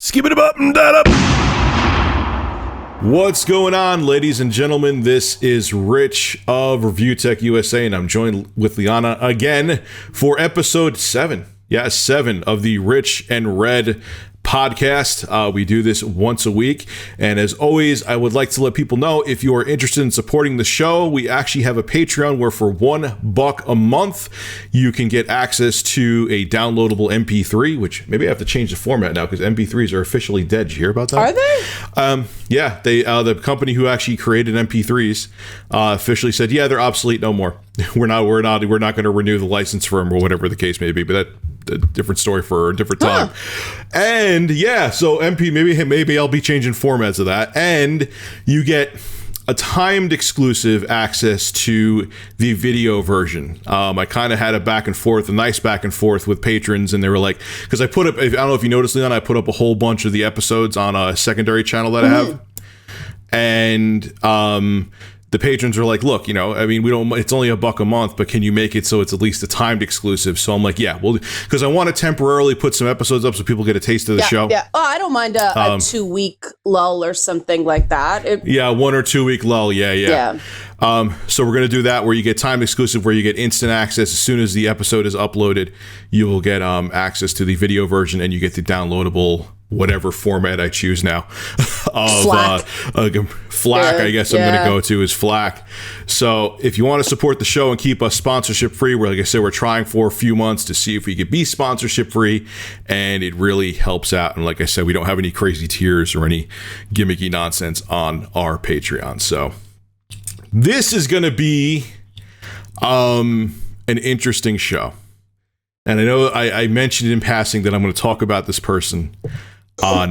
Skip it up and that up. What's going on, ladies and gentlemen? This is Rich of Review Tech USA, and I'm joined with Liana again for episode 7. Yeah, 7 of the Rich and Red podcast. We do this once a week, and as always, I would like to let people know, if you are interested in supporting the show, we actually have a Patreon where for $1 a month you can get access to a downloadable MP3, which maybe I have to change the format now because MP3s are officially dead. Did you hear about that? Are they? Yeah, they the company who actually created MP3s officially said, yeah, they're obsolete no more. We're not going to renew the license for them, or whatever the case may be, but that a different story for a different time. And yeah, so maybe I'll be changing formats of that, and you get a timed exclusive access to the video version. I kind of had a nice back and forth with patrons, and they were like, because I put up, I don't know if you noticed, Leon, I put up a whole bunch of the episodes on a secondary channel that I have, and the patrons are like, look, I mean, it's only $1 a month, but can you make it so it's at least a timed exclusive? So I'm like, yeah, well, because I want to temporarily put some episodes up so people get a taste of the show. Yeah. Oh, I don't mind a 2-week lull or something like that. 1 or 2 week lull. Yeah. So we're going to do that, where you get timed exclusive, where you get instant access. As soon as the episode is uploaded, you will get access to the video version, and you get the downloadable whatever format I choose now of FLAC. I guess I'm going to go to is FLAC. So if you want to support the show and keep us sponsorship free, like I said, we're trying for a few months to see if we could be sponsorship free, and it really helps out. And like I said, we don't have any crazy tiers or any gimmicky nonsense on our Patreon. So this is going to be an interesting show. And I know I mentioned in passing that I'm going to talk about this person on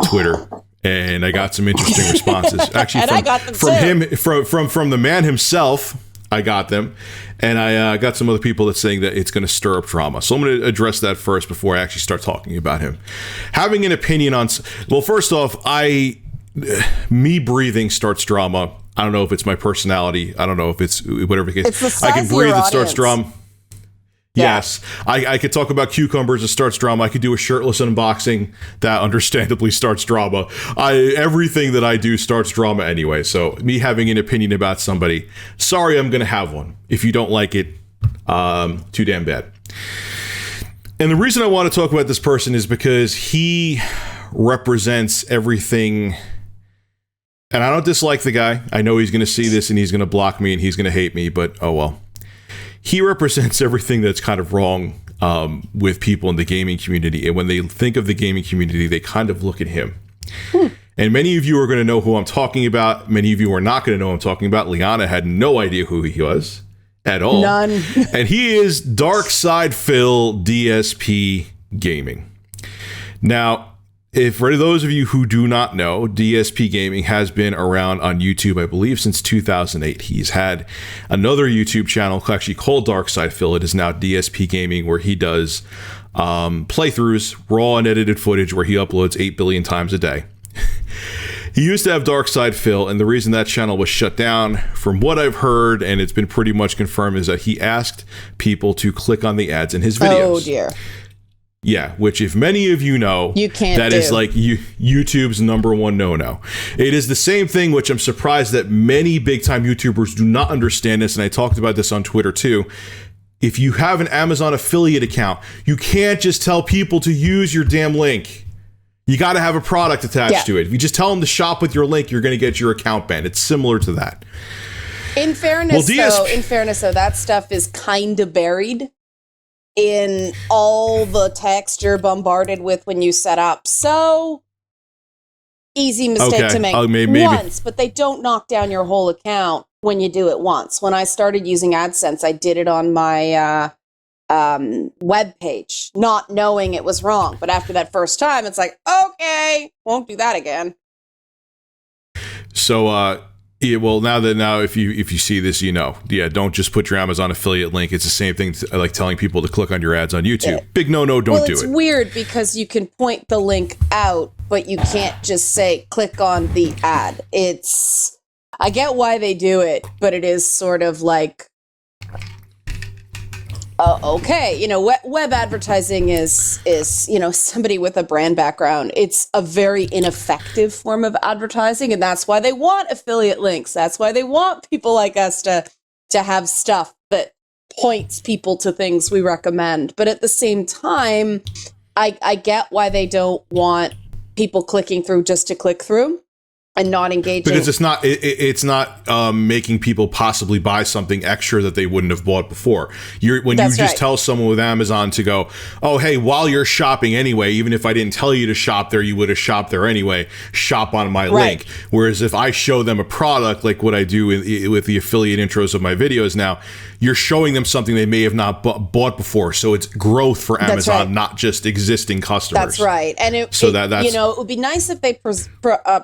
Twitter, and I got some interesting responses. Actually, from the man himself, I got them, and I got some other people that's saying that it's going to stir up drama. So I'm going to address that first before I actually start talking about him. Having an opinion on, well, first off, me breathing starts drama. I don't know if it's my personality. I don't know if it's whatever it is. It's the size I can breathe, of your it starts drama. Yeah. Yes, I could talk about cucumbers, it starts drama. I could do a shirtless unboxing, that understandably starts drama. Everything that I do starts drama anyway, so me having an opinion about somebody, sorry, I'm going to have one. If you don't like it, too damn bad. And the reason I want to talk about this person is because he represents everything, and I don't dislike the guy. I know he's going to see this and he's going to block me and he's going to hate me, but oh well. He represents everything that's kind of wrong with people in the gaming community. And when they think of the gaming community, they kind of look at him. And many of you are going to know who I'm talking about. Many of you are not going to know who I'm talking about. Liana had no idea who he was at all. None. And he is Dark Side Phil, DSP Gaming. Now, for those of you who do not know, DSP Gaming has been around on YouTube, I believe, since 2008. He's had another YouTube channel actually called Dark Side Phil. It is now DSP Gaming, where he does playthroughs, raw and edited footage, where he uploads 8 billion times a day. He used to have Dark Side Phil, and the reason that channel was shut down, from what I've heard, and it's been pretty much confirmed, is that he asked people to click on the ads in his videos. Oh, dear. Yeah, which if many of you know, you can't that do. Is like YouTube's #1 no-no. It is the same thing, which I'm surprised that many big-time YouTubers do not understand this, and I talked about this on Twitter too. If you have an Amazon affiliate account, you can't just tell people to use your damn link. You got to have a product attached to it. If you just tell them to shop with your link, you're going to get your account banned. It's similar to that. In fairness, though, that stuff is kind of buried in all the text you're bombarded with when you set up. So, easy mistake to make once, but they don't knock down your whole account when you do it once. When I started using AdSense, I did it on my web page, not knowing it was wrong. But after that first time, it's like, okay, won't do that again. So, yeah, well, now if you see this, don't just put your Amazon affiliate link. It's the same thing like telling people to click on your ads on YouTube. Yeah. Big no, don't do it. It's weird because you can point the link out, but you can't just say click on the ad. I get why they do it, but it is sort of like okay, web advertising is somebody with a brand background. It's a very ineffective form of advertising, and that's why they want affiliate links. That's why they want people like us to have stuff that points people to things we recommend. But at the same time, I get why they don't want people clicking through just to click through and not engaging, because it's not making people possibly buy something extra that they wouldn't have bought before. When you just tell someone with Amazon to go, oh, hey, while you're shopping anyway, even if I didn't tell you to shop there, you would have shopped there anyway, shop on my link. Whereas if I show them a product, like what I do with the affiliate intros of my videos now, you're showing them something they may have not bought before. So it's growth for Amazon, not just existing customers. That's right. And it would be nice if they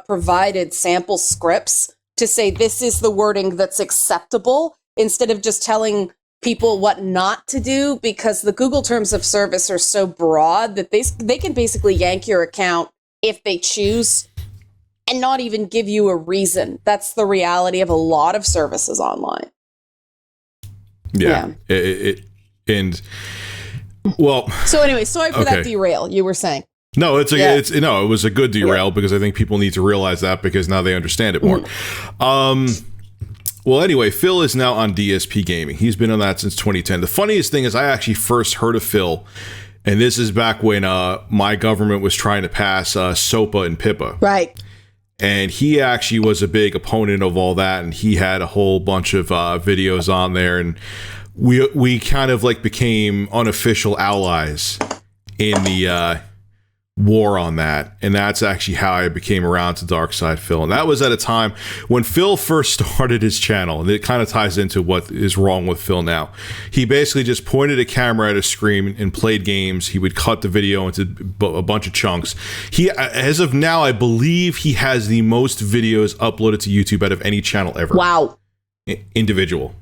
provided sample scripts to say this is the wording that's acceptable, instead of just telling people what not to do, because the Google terms of service are so broad that they can basically yank your account if they choose and not even give you a reason. That's the reality of a lot of services online. Yeah. So anyway, sorry for that derail. You were saying. No, it was a good derail, because I think people need to realize that, because now they understand it more. Well, anyway, Phil is now on DSPGaming. He's been on that since 2010. The funniest thing is I actually first heard of Phil, and this is back when my government was trying to pass SOPA and PIPA. Right. And he actually was a big opponent of all that, and he had a whole bunch of videos on there, and we kind of like became unofficial allies in the war on that. And that's actually how I became around to Dark Side Phil. And that was at a time when Phil first started his channel, and it kind of ties into what is wrong with Phil now. He basically just pointed a camera at a screen and played games. He would cut the video into a bunch of chunks. He, as of now, I believe he has the most videos uploaded to YouTube out of any channel ever. Wow. Individual.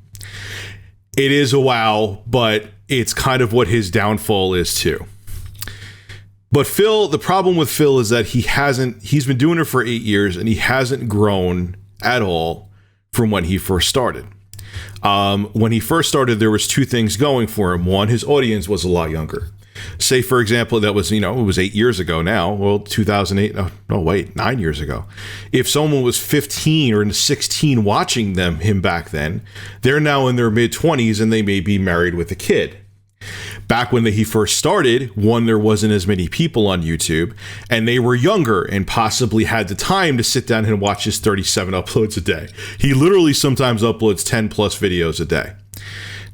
It is a wow, but it's kind of what his downfall is too. But Phil, the problem with Phil is that he's been doing it for 8 years, and he hasn't grown at all from when he first started. When he first started, there was two things going for him. One, his audience was a lot younger. Say, for example, that was, it was 8 years ago now. Well, 2008, 9 years ago. If someone was 15 or 16 watching him back then, they're now in their mid-20s, and they may be married with a kid. Back when he first started, one, there wasn't as many people on YouTube, and they were younger and possibly had the time to sit down and watch his 37 uploads a day. He literally sometimes uploads 10 plus videos a day.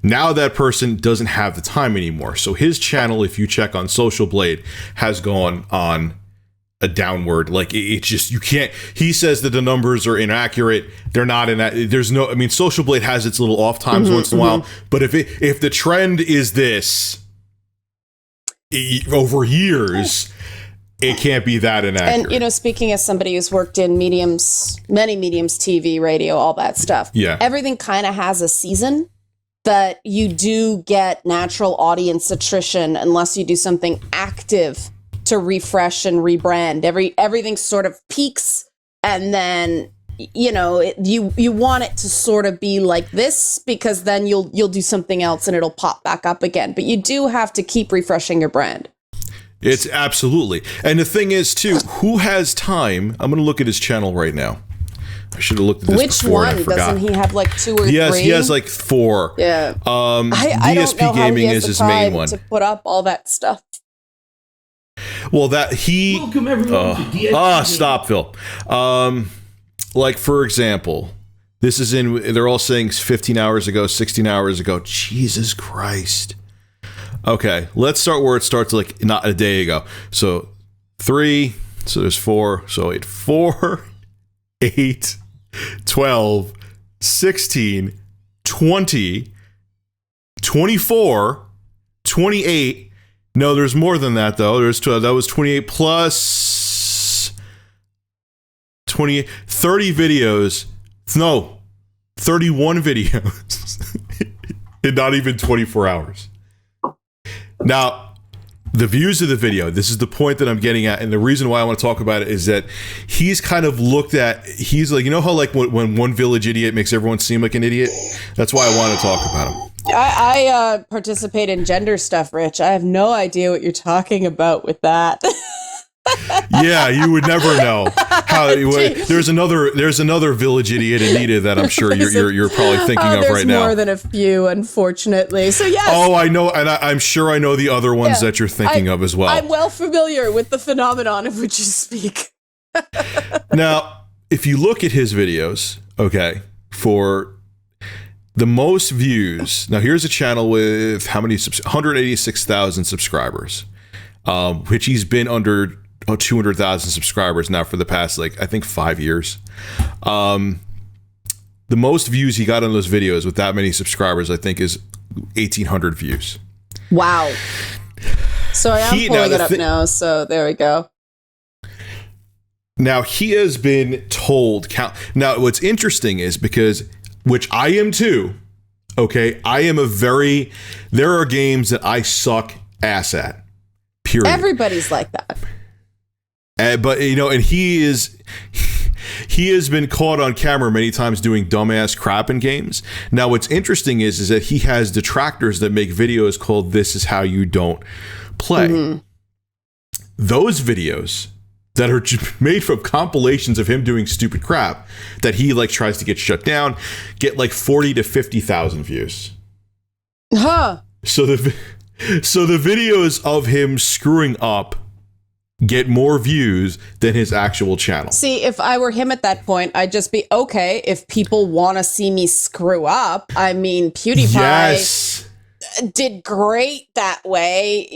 Now that person doesn't have the time anymore. So his channel, if you check on Social Blade, has gone on a downward. Like, it's just, you can't, he says that the numbers are inaccurate. They're not in that. There's no, I mean, Social Blade has its little off times once in a while, but if the trend is this over years, it can't be that inaccurate. And, speaking as somebody who's worked in many mediums, TV, radio, all that stuff. Yeah. Everything kind of has a season that you do get natural audience attrition unless you do something active to refresh and rebrand. Everything sort of peaks, and then you want it to sort of be like this, because then you'll do something else and it'll pop back up again. But you do have to keep refreshing your brand. It's absolutely. And the thing is too, who has time? I'm going to look at his channel right now. I should have looked at this before. Which one? Doesn't he have like 2 or 3? Yes, he has like 4. Yeah. DSPGaming is his main one. To put up all that stuff. Well, welcome everyone to DSPGaming. Stop, Phil. Like, for example, this is they're all saying 15 hours ago, 16 hours ago. Jesus Christ. Okay, let's start where it starts, like not a day ago. So 3, so there's 4, so 4, 8, 12, 16, 20, 24, 28. No, there's more than that, though. There's 12. That was 28 plus 28, 30 videos. No, 31 videos in not even 24 hours. Now, the views of the video, this is the point that I'm getting at, and the reason why I want to talk about it is that he's kind of he's like, how like when one village idiot makes everyone seem like an idiot? That's why I want to talk about him. I participate in gender stuff, Rich. I have no idea what you're talking about with that. Yeah, you would never know how. There's another village idiot, Anita, that I'm sure you're probably thinking of right now. There's more than a few, unfortunately. So yes. Oh, I know, and I'm sure I know the other ones that you're thinking of as well. I'm well familiar with the phenomenon of which you speak. Now, if you look at his videos, okay, for the most views. Now, here's a channel with how many? 186,000 subscribers, which he's been under 200,000 subscribers now for the past, I think 5 years. The most views he got on those videos with that many subscribers, I think, is 1,800 views. Wow. So I am pulling it up now, so there we go. Now, he has been told... Now, what's interesting is because, which I am too, okay, there are games that I suck ass at, period. Everybody's like that. But, and he has been caught on camera many times doing dumbass crap in games. Now, what's interesting is that he has detractors that make videos called "This is how you don't play." Mm-hmm. Those videos that are made from compilations of him doing stupid crap that he tries to get shut down get 40 to 50,000 views. Huh. So the videos of him screwing up get more views than his actual channel. See, if I were him at that point, I'd just be, okay, if people want to see me screw up, I mean, PewDiePie did great that way.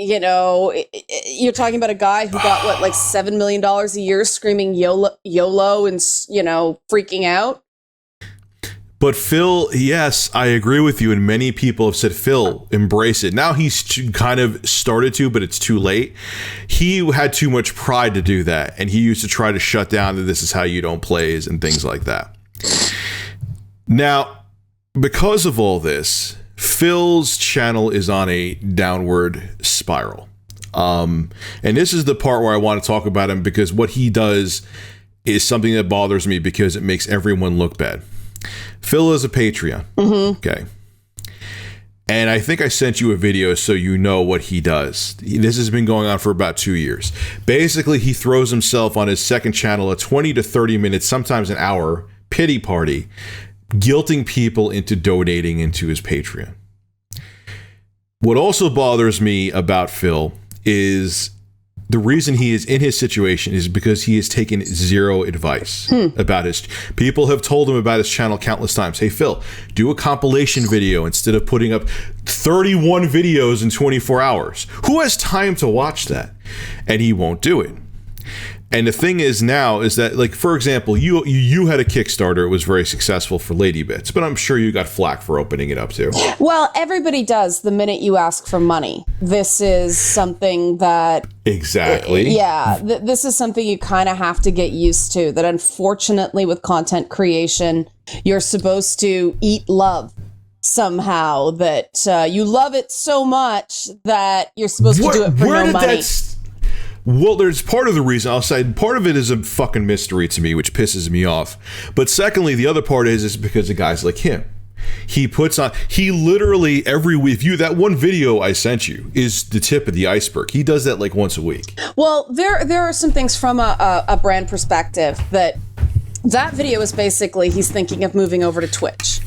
You're talking about a guy who got, $7 million a year screaming YOLO and, freaking out. But Phil, yes, I agree with you. And many people have said, Phil, embrace it. Now he's kind of started to, but it's too late. He had too much pride to do that. And he used to try to shut down the "This is how you don't plays" and things like that. Now, because of all this, Phil's channel is on a downward spiral. And this is the part where I want to talk about him, because what he does is something that bothers me because it makes everyone look bad. Phil is a Patreon. Mm-hmm. Okay. And I think I sent you a video so you know what he does. This has been going on for about 2 years. Basically, he throws himself on his second channel a 20 to 30 minutes, sometimes an hour, pity party, guilting people into donating into his Patreon. What also bothers me about Phil is the reason he is in his situation is because he has taken zero advice about his... People have told him about his channel countless times. Hey, Phil, do a compilation video instead of putting up 31 videos in 24 hours. Who has time to watch that? And he won't do it. And the thing is now is that, for example, you had a Kickstarter. It was very successful for Lady Bits, but I'm sure you got flack for opening it up too. Well, everybody does the minute you ask for money. This is something that... Exactly. Yeah, this is something you kind of have to get used to, that unfortunately with content creation, you're supposed to eat love somehow, that you love it so much that you're supposed to do it for no money. Well, there's part of the reason, I'll say, part of it is a fucking mystery to me, which pisses me off. But secondly, the other part is because of guys like him. He literally every week, that one video I sent you is the tip of the iceberg. He does that once a week. Well, there are some things from a brand perspective that video is basically, he's thinking of moving over to Twitch.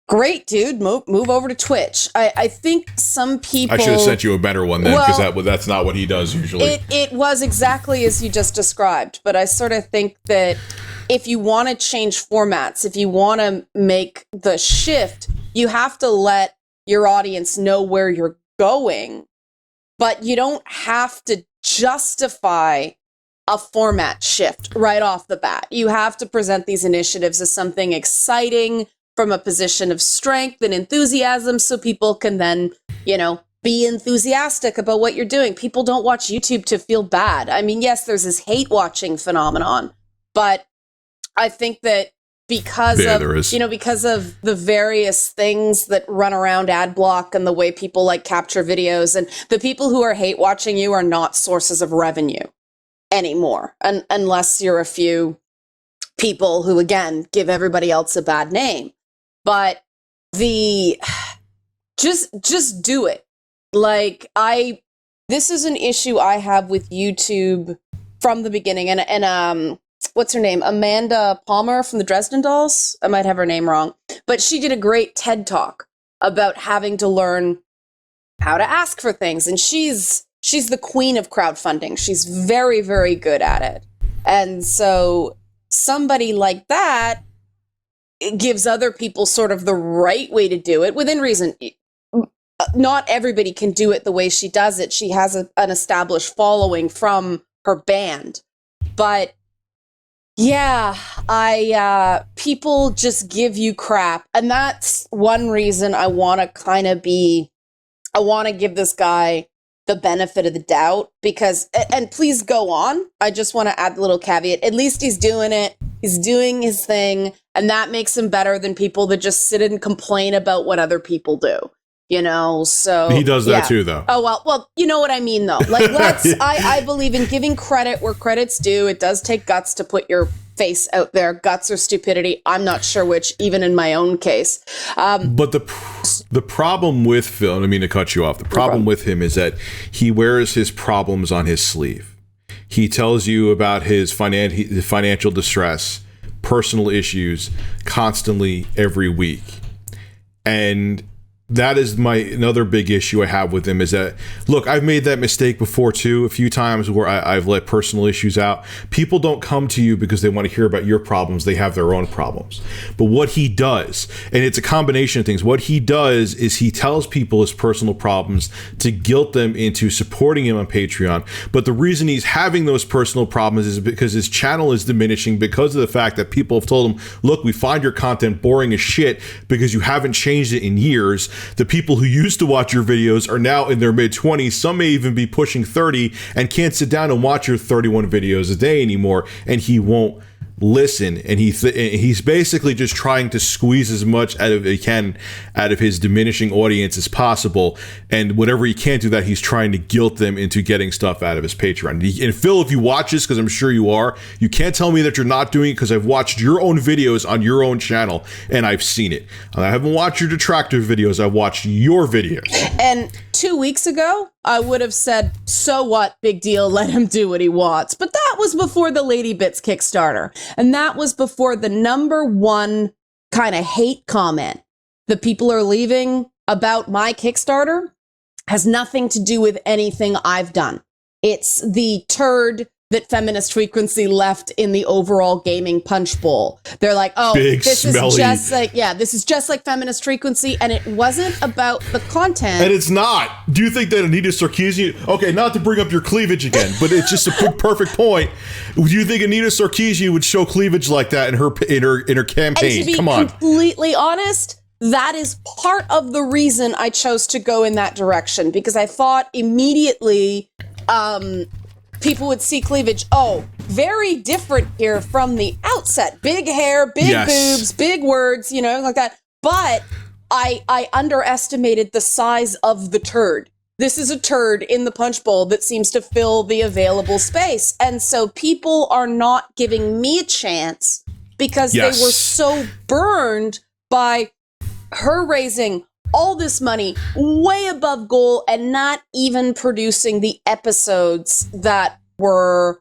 Great, dude. Move over to Twitch. I think some people... I should have sent you a better one then, because that's not what he does usually. It was exactly as you just described, but I sort of think that if you want to change formats, if you want to make the shift, you have to let your audience know where you're going, but you don't have to justify a format shift right off the bat. You have to present these initiatives as something exciting, from a position of strength and enthusiasm, so people can then, be enthusiastic about what you're doing. People don't watch YouTube to feel bad. I mean, yes, there's this hate watching phenomenon, but I think that because of the various things that run around ad block and the way people capture videos, and the people who are hate watching you are not sources of revenue anymore, unless you're a few people who, again, give everybody else a bad name. But just do it. Like, this is an issue I have with YouTube from the beginning. And what's her name? Amanda Palmer from the Dresden Dolls? I might have her name wrong. But she did a great TED Talk about having to learn how to ask for things. And she's the queen of crowdfunding. She's very, very good at it. And so somebody like that gives other people sort of the right way to do it within reason. Not everybody can do it the way she does it. She has an established following from her band. But yeah, people just give you crap. And that's one reason I want to give this guy the benefit of the doubt, because, and please go on. I just want to add a little caveat. At least he's doing it. He's doing his thing. And that makes him better than people that just sit and complain about what other people do. You know, so he does that too, though. Oh, well, you know what I mean, though. Like, I believe in giving credit where credit's due. It does take guts to put your face out there, guts or stupidity. I'm not sure which, even in my own case. But the problem with Phil, I don't mean to cut you off. The problem with him is that he wears his problems on his sleeve. He tells you about his financial distress, personal issues, constantly every week, and that is another big issue I have with him is that, look, I've made that mistake before too, a few times where I've let personal issues out. People don't come to you because they want to hear about your problems. They have their own problems. But what he does, and it's a combination of things, what he does is he tells people his personal problems to guilt them into supporting him on Patreon. But the reason he's having those personal problems is because his channel is diminishing because of the fact that people have told him, look, we find your content boring as shit because you haven't changed it in years. The people who used to watch your videos are now in their mid-20s. Some may even be pushing 30 and can't sit down and watch your 31 videos a day anymore, and he won't listen. And he's basically just trying to squeeze as much out of his diminishing audience as possible, and whatever he can't do that, he's trying to guilt them into getting stuff out of his Patreon. And Phil, if you watch this, because I'm sure you are, you can't tell me that you're not doing it, because I've watched your own videos on your own channel and I've seen it. I haven't watched your detractor videos, I've watched your videos. And 2 weeks ago, I would have said, so what, big deal, let him do what he wants. But that was before the Lady Bits Kickstarter. And that was before the number one kind of hate comment that people are leaving about my Kickstarter has nothing to do with anything I've done. It's the turd that Feminist Frequency left in the overall gaming punch bowl. They're like, oh, this is just like Feminist Frequency, and it wasn't about the content. And it's not. Do you think that Anita Sarkeesian, okay, not to bring up your cleavage again, but it's just a perfect point. Do you think Anita Sarkeesian would show cleavage like that in her campaign? And to be completely honest, that is part of the reason I chose to go in that direction, because I thought immediately people would see cleavage. Oh, very different here from the outset. Big hair, big boobs, big words, you know, like that. But I underestimated the size of the turd. This is a turd in the punch bowl that seems to fill the available space. And so people are not giving me a chance because they were so burned by her raising all this money way above goal and not even producing the episodes that were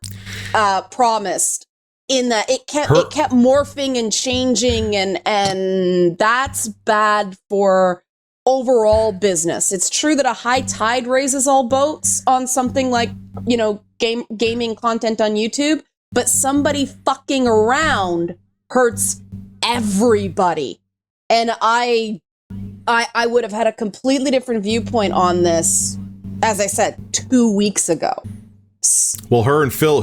promised. In that it kept morphing and changing, and that's bad for overall business. It's true that a high tide raises all boats on something like, you know, gaming content on YouTube, but somebody fucking around hurts everybody. And I would have had a completely different viewpoint on this, as I said, 2 weeks ago. Well, her and Phil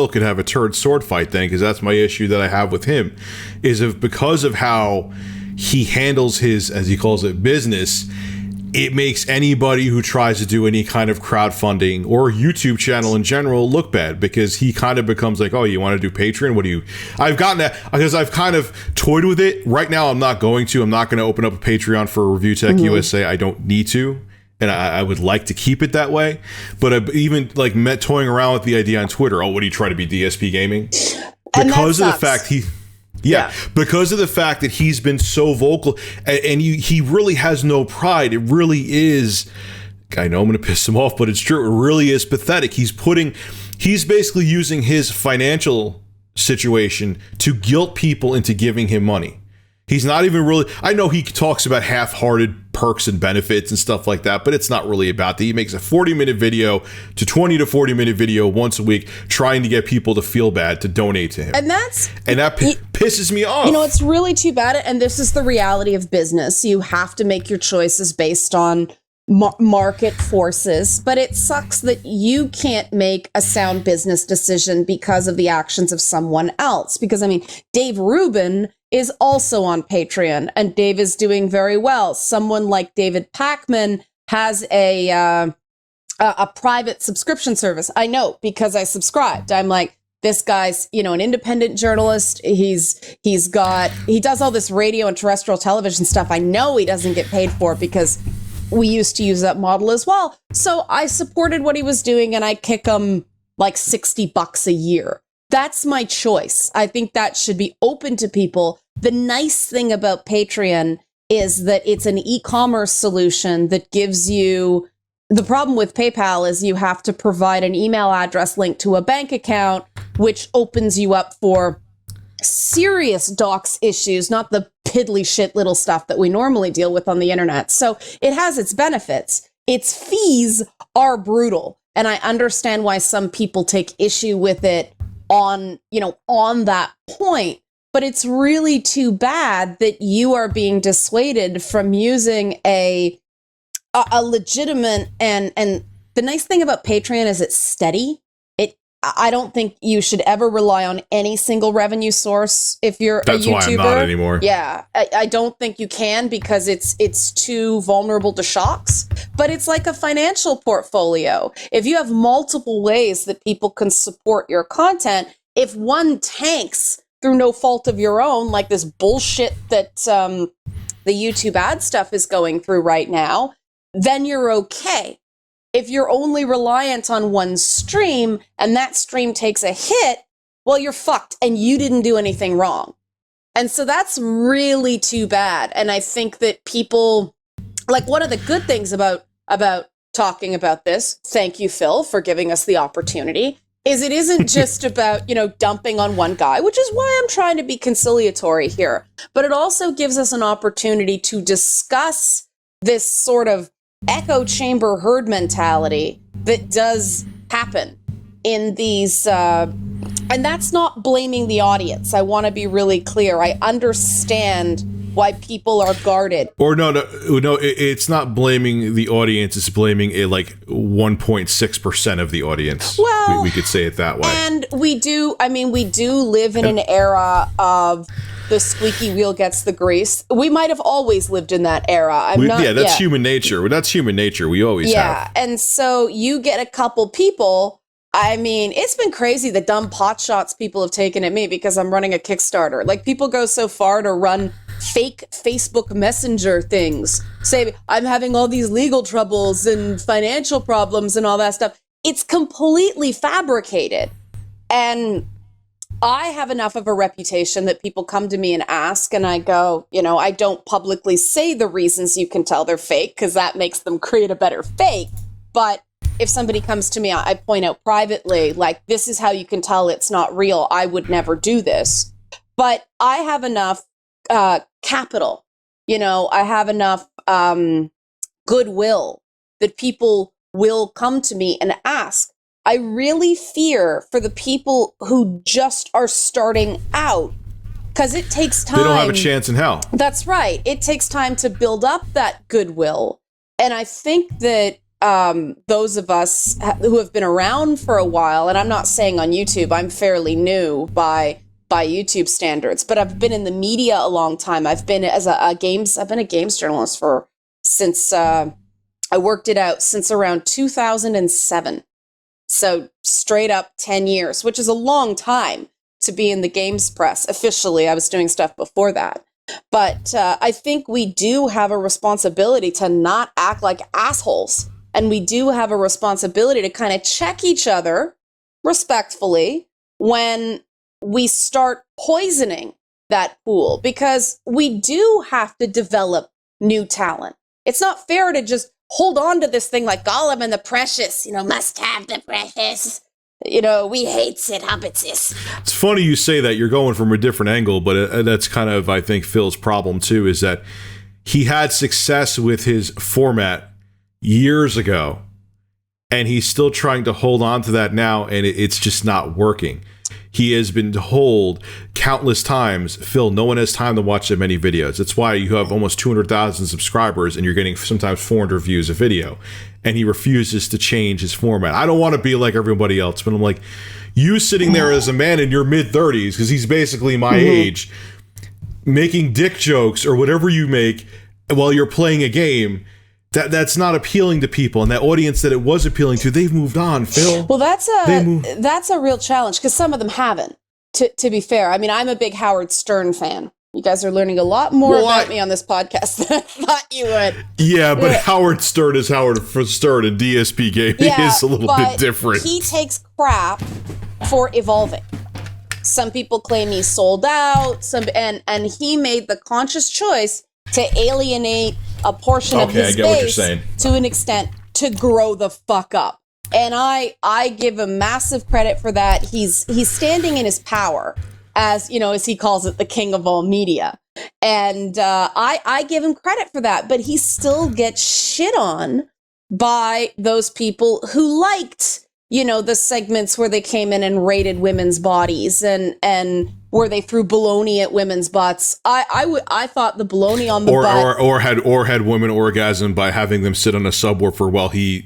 could have a turd sword fight then, because that's my issue that I have with him, is because of how he handles his, as he calls it, business. It makes anybody who tries to do any kind of crowdfunding or YouTube channel in general look bad, because he kind of becomes like, oh, you want to do Patreon? I've gotten that because I've kind of toyed with it. Right now, I'm not going to open up a Patreon for Review Tech USA. I don't need to. And I would like to keep it that way. But I've even toying around with the idea on Twitter. Oh, what do you try to be, DSPGaming? Because of the fact Yeah, because of the fact that he's been so vocal, and he really has no pride. It really is. I know I'm going to piss him off, but it's true. It really is pathetic. He's basically using his financial situation to guilt people into giving him money. He's not even really, I know he talks about half-hearted perks and benefits and stuff like that, but it's not really about that. He makes a 40-minute video to 20 to 40-minute video once a week trying to get people to feel bad to donate to him. And that pisses me off. You know, it's really too bad. And this is the reality of business. You have to make your choices based on market forces, but it sucks that you can't make a sound business decision because of the actions of someone else. Because, I mean, Dave Rubin is also on Patreon, and Dave is doing very well. Someone like David Pacman has a private subscription service. I know, because I subscribed. I'm like, this guy's, you know, an independent journalist. He does all this radio and terrestrial television stuff. I know he doesn't get paid for it because we used to use that model as well. So I supported what he was doing, and I kick him like $60 a year. That's my choice. I think that should be open to people. The nice thing about Patreon is that it's an e-commerce solution that gives you, the problem with PayPal is you have to provide an email address linked to a bank account, which opens you up for serious docs issues, not the piddly shit little stuff that we normally deal with on the internet. So it has its benefits. Its fees are brutal. And I understand why some people take issue with it on that point. But it's really too bad that you are being dissuaded from using a legitimate, and the nice thing about Patreon is it's steady. I don't think you should ever rely on any single revenue source if you're a YouTuber. That's why I'm not anymore. Yeah, I don't think you can, because it's too vulnerable to shocks. But it's like a financial portfolio. If you have multiple ways that people can support your content, if one tanks through no fault of your own, like this bullshit that the YouTube ad stuff is going through right now, then you're okay. If you're only reliant on one stream and that stream takes a hit, well, you're fucked and you didn't do anything wrong. And so that's really too bad. And I think that people, like, one of the good things about talking about this, thank you, Phil, for giving us the opportunity, is it isn't just about, dumping on one guy, which is why I'm trying to be conciliatory here. But it also gives us an opportunity to discuss this sort of echo chamber herd mentality that does happen in these, and that's not blaming the audience. I want to be really clear. I understand why people are guarded. Or no, it's not blaming the audience. It's blaming 1.6% of the audience. Well, we could say it that way. And we do live in an era of the squeaky wheel gets the grease. We might have always lived in that era. That's human nature. That's human nature. We always have. Yeah, and so you get a couple people. I mean, it's been crazy the dumb pot shots people have taken at me because I'm running a Kickstarter. Like, people go so far to run fake Facebook Messenger things. Say, I'm having all these legal troubles and financial problems and all that stuff. It's completely fabricated. And I have enough of a reputation that people come to me and ask, and I go, I don't publicly say the reasons you can tell they're fake because that makes them create a better fake. But if somebody comes to me, I point out privately, like, this is how you can tell it's not real. I would never do this. But I have enough capital, I have enough goodwill that people will come to me and ask. I really fear for the people who just are starting out, because it takes time. They don't have a chance in hell. That's right. It takes time to build up that goodwill. And I think that those of us who have been around for a while, and I'm not saying on YouTube, I'm fairly new by YouTube standards, but I've been in the media a long time. I've been a games journalist since I worked it out since around 2007. So straight up 10 years, which is a long time to be in the games press. Officially, I was doing stuff before that. But I think we do have a responsibility to not act like assholes. And we do have a responsibility to kind of check each other respectfully when we start poisoning that pool, because we do have to develop new talent. It's not fair to just hold on to this thing like Gollum and the Precious, must have the precious. We hates it, hobbitses. It's funny you say that. You're going from a different angle, but that's kind of, I think, Phil's problem too, is that he had success with his format years ago, and he's still trying to hold on to that now, and it's just not working. He has been told countless times, Phil, no one has time to watch that many videos. That's why you have almost 200,000 subscribers and you're getting sometimes 400 views a video. And he refuses to change his format. I don't want to be like everybody else, but I'm like, you sitting there as a man in your mid-30s, because he's basically my age, making dick jokes or whatever you make while you're playing a game, that's not appealing to people. And that audience that it was appealing to, they've moved on, Phil. Well, that's a real challenge, because some of them haven't, to be fair. I mean, I'm a big Howard Stern fan. You guys are learning a lot more about me on this podcast than I thought you would. Yeah, but Howard Stern is Howard Stern, and DSPGaming is a little bit different. He takes crap for evolving. Some people claim he's sold out, and he made the conscious choice to alienate a portion of his base to an extent to grow the fuck up. And I give him massive credit for that. He's standing in his power as, as he calls it, the king of all media. And I give him credit for that, but he still gets shit on by those people who liked, the segments where they came in and rated women's bodies and where they threw baloney at women's butts. I thought the baloney on the butt, or had women orgasm by having them sit on a subwoofer while he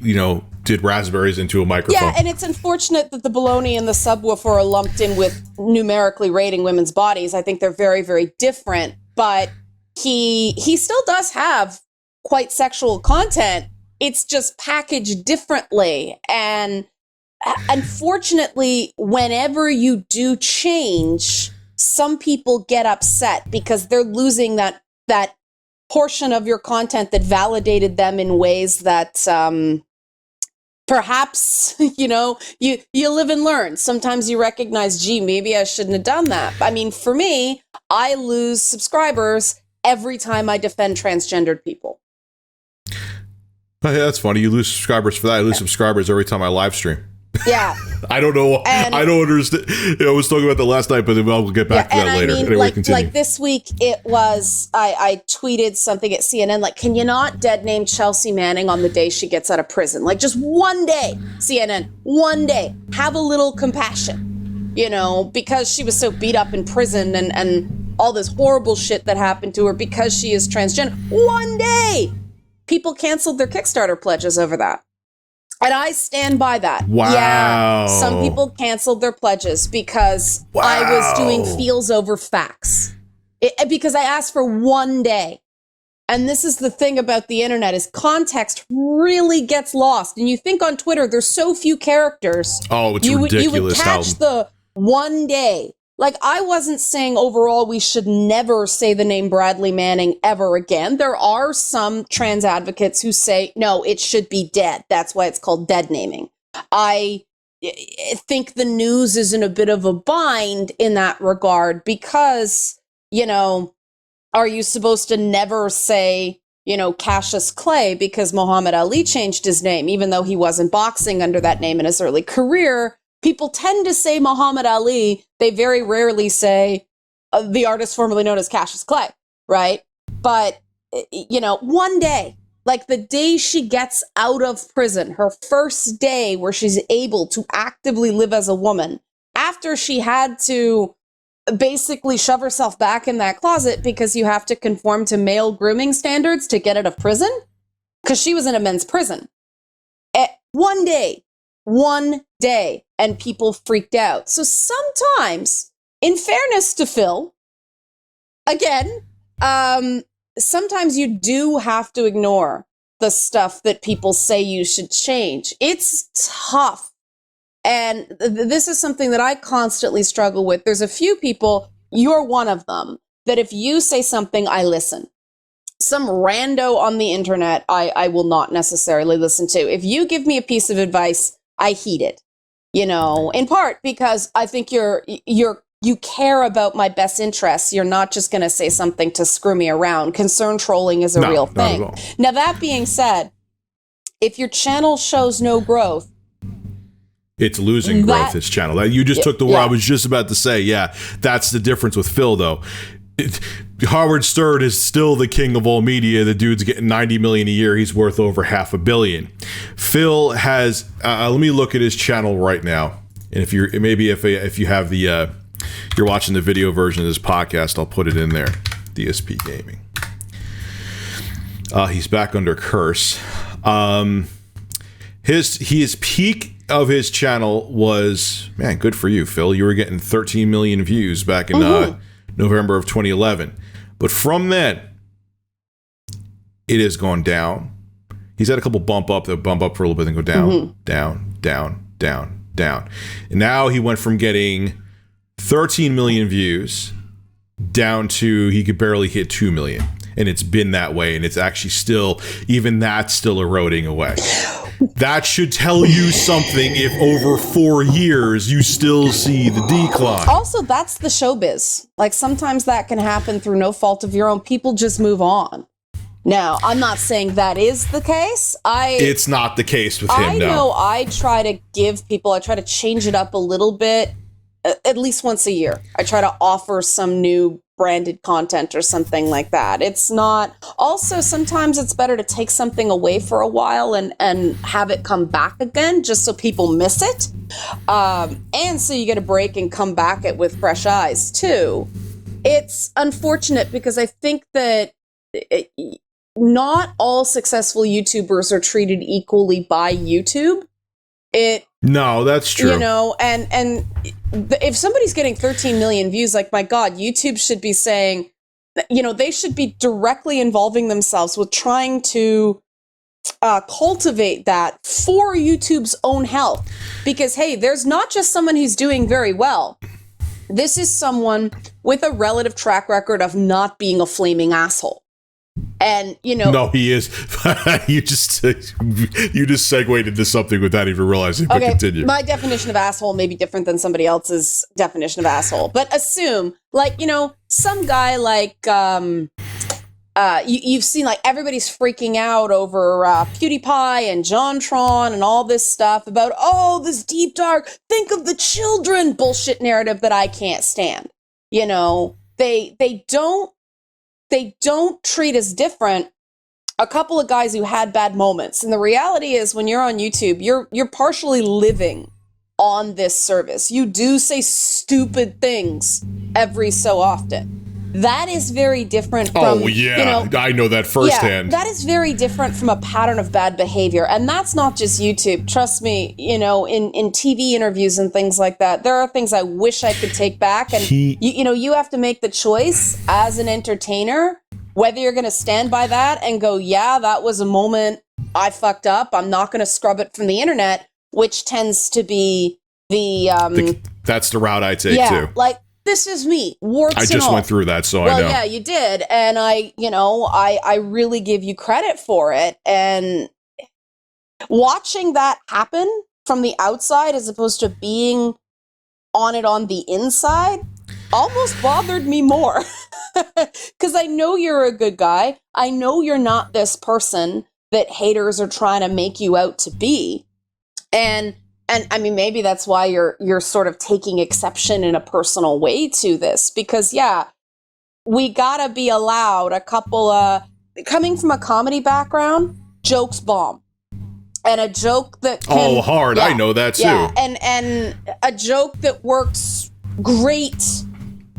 did raspberries into a microphone. Yeah, and it's unfortunate that the baloney and the subwoofer are lumped in with numerically rating women's bodies. I think they're very, very different, but he still does have quite sexual content. It's just packaged differently. And unfortunately, whenever you do change, some people get upset because they're losing that portion of your content that validated them in ways that perhaps you live and learn. Sometimes you recognize, gee, maybe I shouldn't have done that. I mean, for me, I lose subscribers every time I defend transgendered people. Oh, yeah, that's funny. You lose subscribers for that. I lose subscribers every time I live stream. Yeah. I don't know. I don't understand. I was talking about that last night, but we'll get back to that later. I mean, anyway, like this week, it was, I tweeted something at CNN, like, can you not dead name Chelsea Manning on the day she gets out of prison? Like, just one day, CNN, one day. Have a little compassion, because she was so beat up in prison and all this horrible shit that happened to her because she is transgender. One day! People canceled their Kickstarter pledges over that. And I stand by that. Wow. Yeah, some people canceled their pledges because I was doing feels over facts. Because I asked for one day. And this is the thing about the internet, is context really gets lost. And you think on Twitter, there's so few characters. Oh, it's ridiculous. You would catch the one day. Like, I wasn't saying overall we should never say the name Bradley Manning ever again. There are some trans advocates who say, no, it should be dead. That's why it's called dead naming. I think the news is in a bit of a bind in that regard because, are you supposed to never say, Cassius Clay because Muhammad Ali changed his name, even though he wasn't boxing under that name in his early career? People tend to say Muhammad Ali. They very rarely say the artist formerly known as Cassius Clay, right? But, one day, like the day she gets out of prison, her first day where she's able to actively live as a woman, after she had to basically shove herself back in that closet because you have to conform to male grooming standards to get out of prison, because she was in a men's prison. One day, and people freaked out. So sometimes, in fairness to Phil, again, sometimes you do have to ignore the stuff that people say you should change. It's tough. And this is something that I constantly struggle with. There's a few people, you're one of them, that if you say something, I listen. Some rando on the internet, I will not necessarily listen to. If you give me a piece of advice, I heed it, in part because I think you're you care about my best interests. You're not just going to say something to screw me around. Concern trolling is a real thing. Not at all. Now, that being said, if your channel shows no growth, it's losing growth, his channel. You just took the word I was just about to say. Yeah, that's the difference with Phil, though. Howard Stern is still the king of all media. The dude's getting $90 million a year. He's worth over $500 million. Phil has. Let me look at his channel right now. And if you have the you're watching the video version of this podcast, I'll put it in there. DSPGaming. He's back under curse. His peak of his channel was, man, good for you, Phil. You were getting 13 million views back in November of 2011. But from then, it has gone down. He's had a couple bump up for a little bit and go down, down. And now he went from getting 13 million views down to he could barely hit 2 million. And it's been that way, and it's actually still eroding away. That should tell you something if over 4 years you still see the decline. Also, that's the showbiz. Like, sometimes that can happen through no fault of your own. People just move on. Now, I'm not saying that is the case. It's not the case with him, I know I try to change it up a little bit, at least once a year. I try to offer some new branded content or something like that. It's not. Also, sometimes it's better to take something away for a while and have it come back again, just so people miss it, and so you get a break and come back it with fresh eyes too. It's unfortunate because I think that not all successful YouTubers are treated equally by YouTube. No, that's true. You know, and if somebody's getting 13 million views, like, my God, YouTube should be saying, you know, they should be directly involving themselves with trying to cultivate that for YouTube's own health. Because, hey, there's not just someone who's doing very well. This is someone with a relative track record of not being a flaming asshole. And, you know, no, he is. you just segued into something without even realizing. But continue. My definition of asshole may be different than somebody else's definition of asshole, but assume, like, you know, some guy like you've seen, like, everybody's freaking out over PewDiePie and JonTron and all this stuff about, oh, this deep dark, think of the children bullshit narrative that I can't stand. You know, they don't treat us different. A couple of guys who had bad moments. And the reality is, when you're on YouTube, you're partially living on this service. You do say stupid things every so often. That is very different from, you know, I know that firsthand. Yeah, that is very different from a pattern of bad behavior. And that's not just YouTube. Trust me, you know, in TV interviews and things like that, there are things I wish I could take back. And, you know, you have to make the choice as an entertainer, whether you're going to stand by that and go, yeah, that was a moment I fucked up. I'm not going to scrub it from the internet, which tends to be that's the route I take too. Like, this is me, warts and all. I just went through that, so I know. Well, yeah, you did. And I really give you credit for it. And watching that happen from the outside as opposed to being on it on the inside almost bothered me more. Because I know you're a good guy. I know you're not this person that haters are trying to make you out to be. And I mean, maybe that's why you're sort of taking exception in a personal way to this, because we gotta be allowed a couple coming from a comedy background, jokes bomb. And a joke that can, hard. I know that too. Yeah, and a joke that works great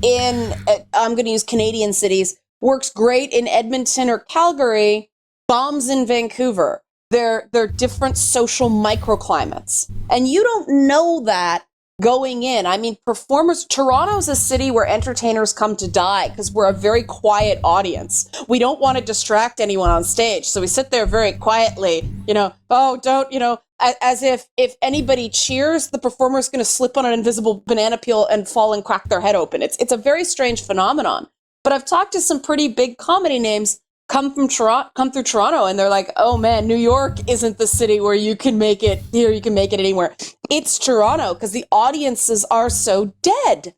in I'm gonna use Canadian cities, works great in Edmonton or Calgary, bombs in Vancouver. They're different social microclimates. And you don't know that going in. I mean, Toronto's a city where entertainers come to die because we're a very quiet audience. We don't want to distract anyone on stage. So we sit there very quietly, you know, as if anybody cheers, the performer's going to slip on an invisible banana peel and fall and crack their head open. It's a very strange phenomenon. But I've talked to some pretty big comedy names come through Toronto, and they're like, oh man, New York isn't the city where you can make it here, you can make it anywhere. It's Toronto, because the audiences are so dead.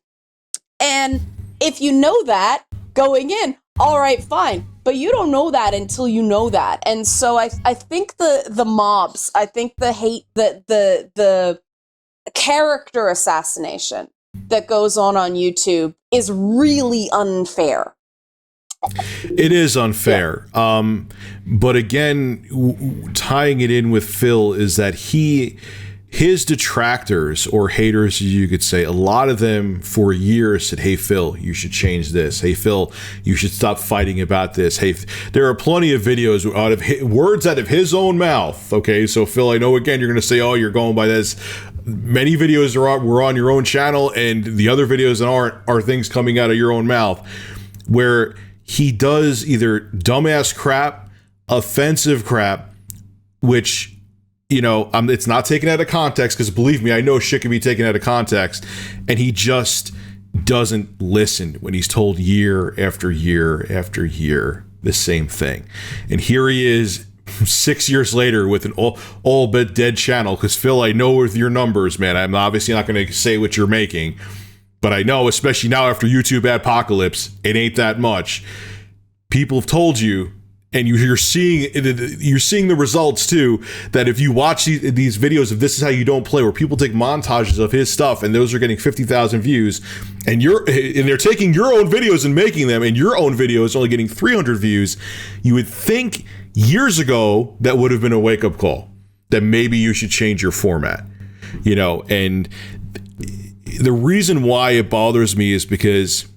And if you know that going in, all right, fine. But you don't know that until you know that. And so I think the mobs, I think the hate, the character assassination that goes on YouTube is really unfair. It is unfair. Yeah. But again, tying it in with Phil is that his detractors or haters, you could say, a lot of them for years said, hey, Phil, you should change this. Hey, Phil, you should stop fighting about this. Hey, there are plenty of videos words out of his own mouth. Okay, so Phil, I know, again, you're going to say, oh, you're going by this. Many videos were on your own channel, and the other videos that aren't are things coming out of your own mouth where he does either dumbass crap, offensive crap, which, you know, it's not taken out of context, because believe me, I know shit can be taken out of context, and he just doesn't listen when he's told year after year after year the same thing. And here he is 6 years later with an all but dead channel, because Phil, I know with your numbers, man, I'm obviously not going to say what you're making, but I know, especially now after YouTube Adpocalypse, it ain't that much. People have told you, and you're seeing the results too, that if you watch these videos of This Is How You Don't Play, where people take montages of his stuff, and those are getting 50,000 views, and they're taking your own videos and making them, and your own video is only getting 300 views, you would think years ago that would have been a wake-up call, that maybe you should change your format, you know. And the reason why it bothers me is because,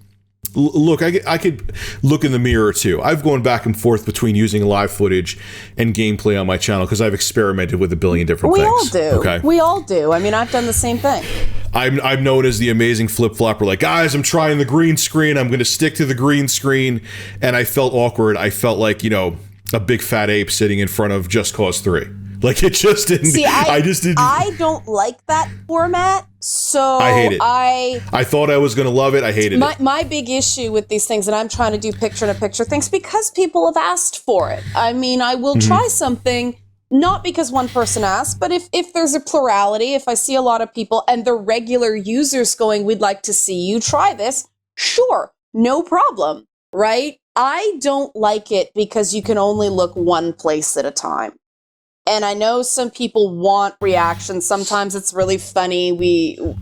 look, I could look in the mirror too. I've gone back and forth between using live footage and gameplay on my channel because I've experimented with a billion different things. We all do. Okay? We all do. I mean, I've done the same thing. I'm known as the amazing flip-flopper. Like, guys, I'm trying the green screen. I'm going to stick to the green screen. And I felt awkward. I felt like, you know, a big fat ape sitting in front of Just Cause 3. Like, it just didn't. See, I just didn't. I don't like that format, so I hate it. I thought I was going to love it. I hated it. My big issue with these things, and I'm trying to do picture-in-a-picture things because people have asked for it. I mean, I will try something, not because one person asked, but if there's a plurality, if I see a lot of people and the regular users going, we'd like to see you try this, sure, no problem, right? I don't like it because you can only look one place at a time. And I know some people want reactions. Sometimes it's really funny.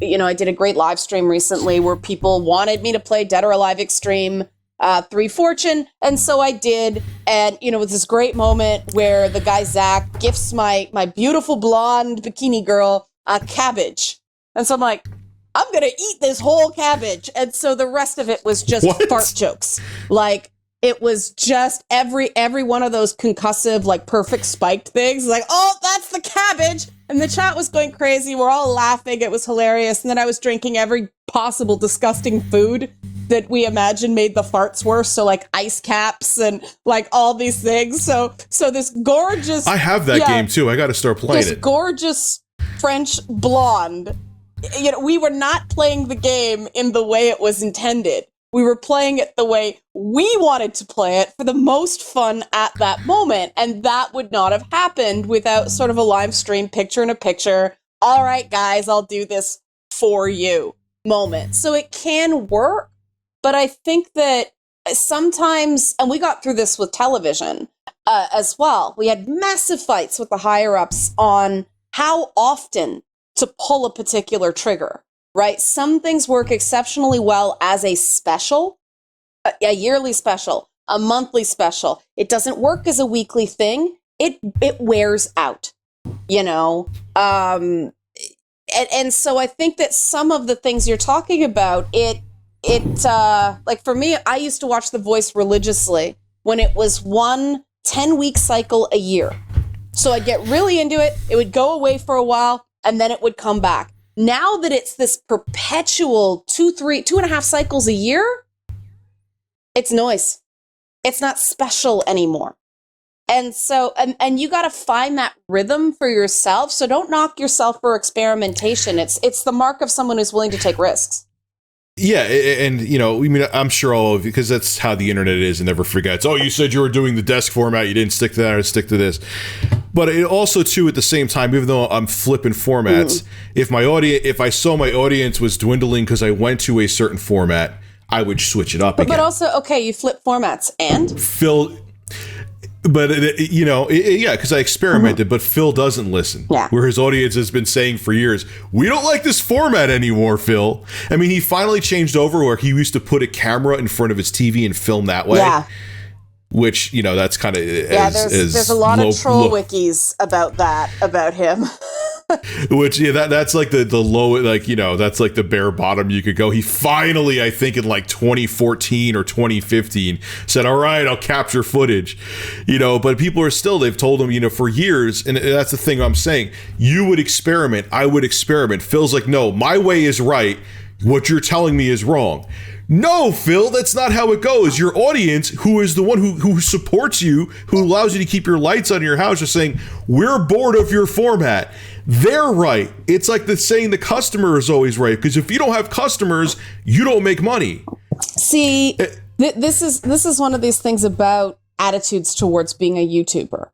I did a great live stream recently where people wanted me to play Dead or Alive Extreme 3 Fortune. And so I did. And, you know, it was this great moment where the guy, Zach, gifts my beautiful blonde bikini girl a cabbage. And so I'm like, I'm going to eat this whole cabbage. And so the rest of it was just fart jokes. Like, it was just every one of those concussive, like, perfect spiked things. Like, oh, that's the cabbage. And the chat was going crazy. We're all laughing. It was hilarious. And then I was drinking every possible disgusting food that we imagined made the farts worse. So, like, ice caps and, like, all these things. So this gorgeous... I have that game, too. I got to start playing it. This gorgeous French blonde. You know, we were not playing the game in the way it was intended. We were playing it the way we wanted to play it for the most fun at that moment. And that would not have happened without sort of a live stream picture-in-a-picture, all right, guys, I'll do this for you moment. So it can work, but I think that sometimes, and we got through this with television as well, we had massive fights with the higher-ups on how often to pull a particular trigger. Right? Some things work exceptionally well as a special, a yearly special, a monthly special. It doesn't work as a weekly thing. It wears out, you know? And so I think that some of the things you're talking about, like for me, I used to watch The Voice religiously when it was one 10-week cycle a year. So I'd get really into it. It would go away for a while and then it would come back. Now that it's this perpetual 2.5 cycles a year, it's noise. It's not special anymore. And so, and you got to find that rhythm for yourself. So don't knock yourself for experimentation. It's the mark of someone who's willing to take risks. Yeah, and, you know, I mean, I'm sure all of you, because that's how the internet is and never forgets. Oh, you said you were doing the desk format. You didn't stick to that or stick to this. But it also too, at the same time, even though I'm flipping formats, if I saw my audience was dwindling because I went to a certain format, I would switch it up again. But also, okay, you flip formats and Phil. But, because I experimented, but Phil doesn't listen. Yeah. Where his audience has been saying for years, we don't like this format anymore, Phil. I mean, he finally changed over where he used to put a camera in front of his TV and film that way. Yeah. Which, that's kind of... there's a lot of troll wikis about him. Which, that's like the low, that's like the bare bottom you could go. He finally, I think in like 2014 or 2015, said, all right, I'll capture footage, but people are still, they've told him, for years, and that's the thing I'm saying, you would experiment, I would experiment. Phil's like, no, my way is right. What you're telling me is wrong. No, Phil, that's not how it goes. Your audience, who is the one who supports you, who allows you to keep your lights on in your house, is saying, we're bored of your format. They're right. It's like the saying the customer is always right, because if you don't have customers, you don't make money. See, this is one of these things about attitudes towards being a YouTuber.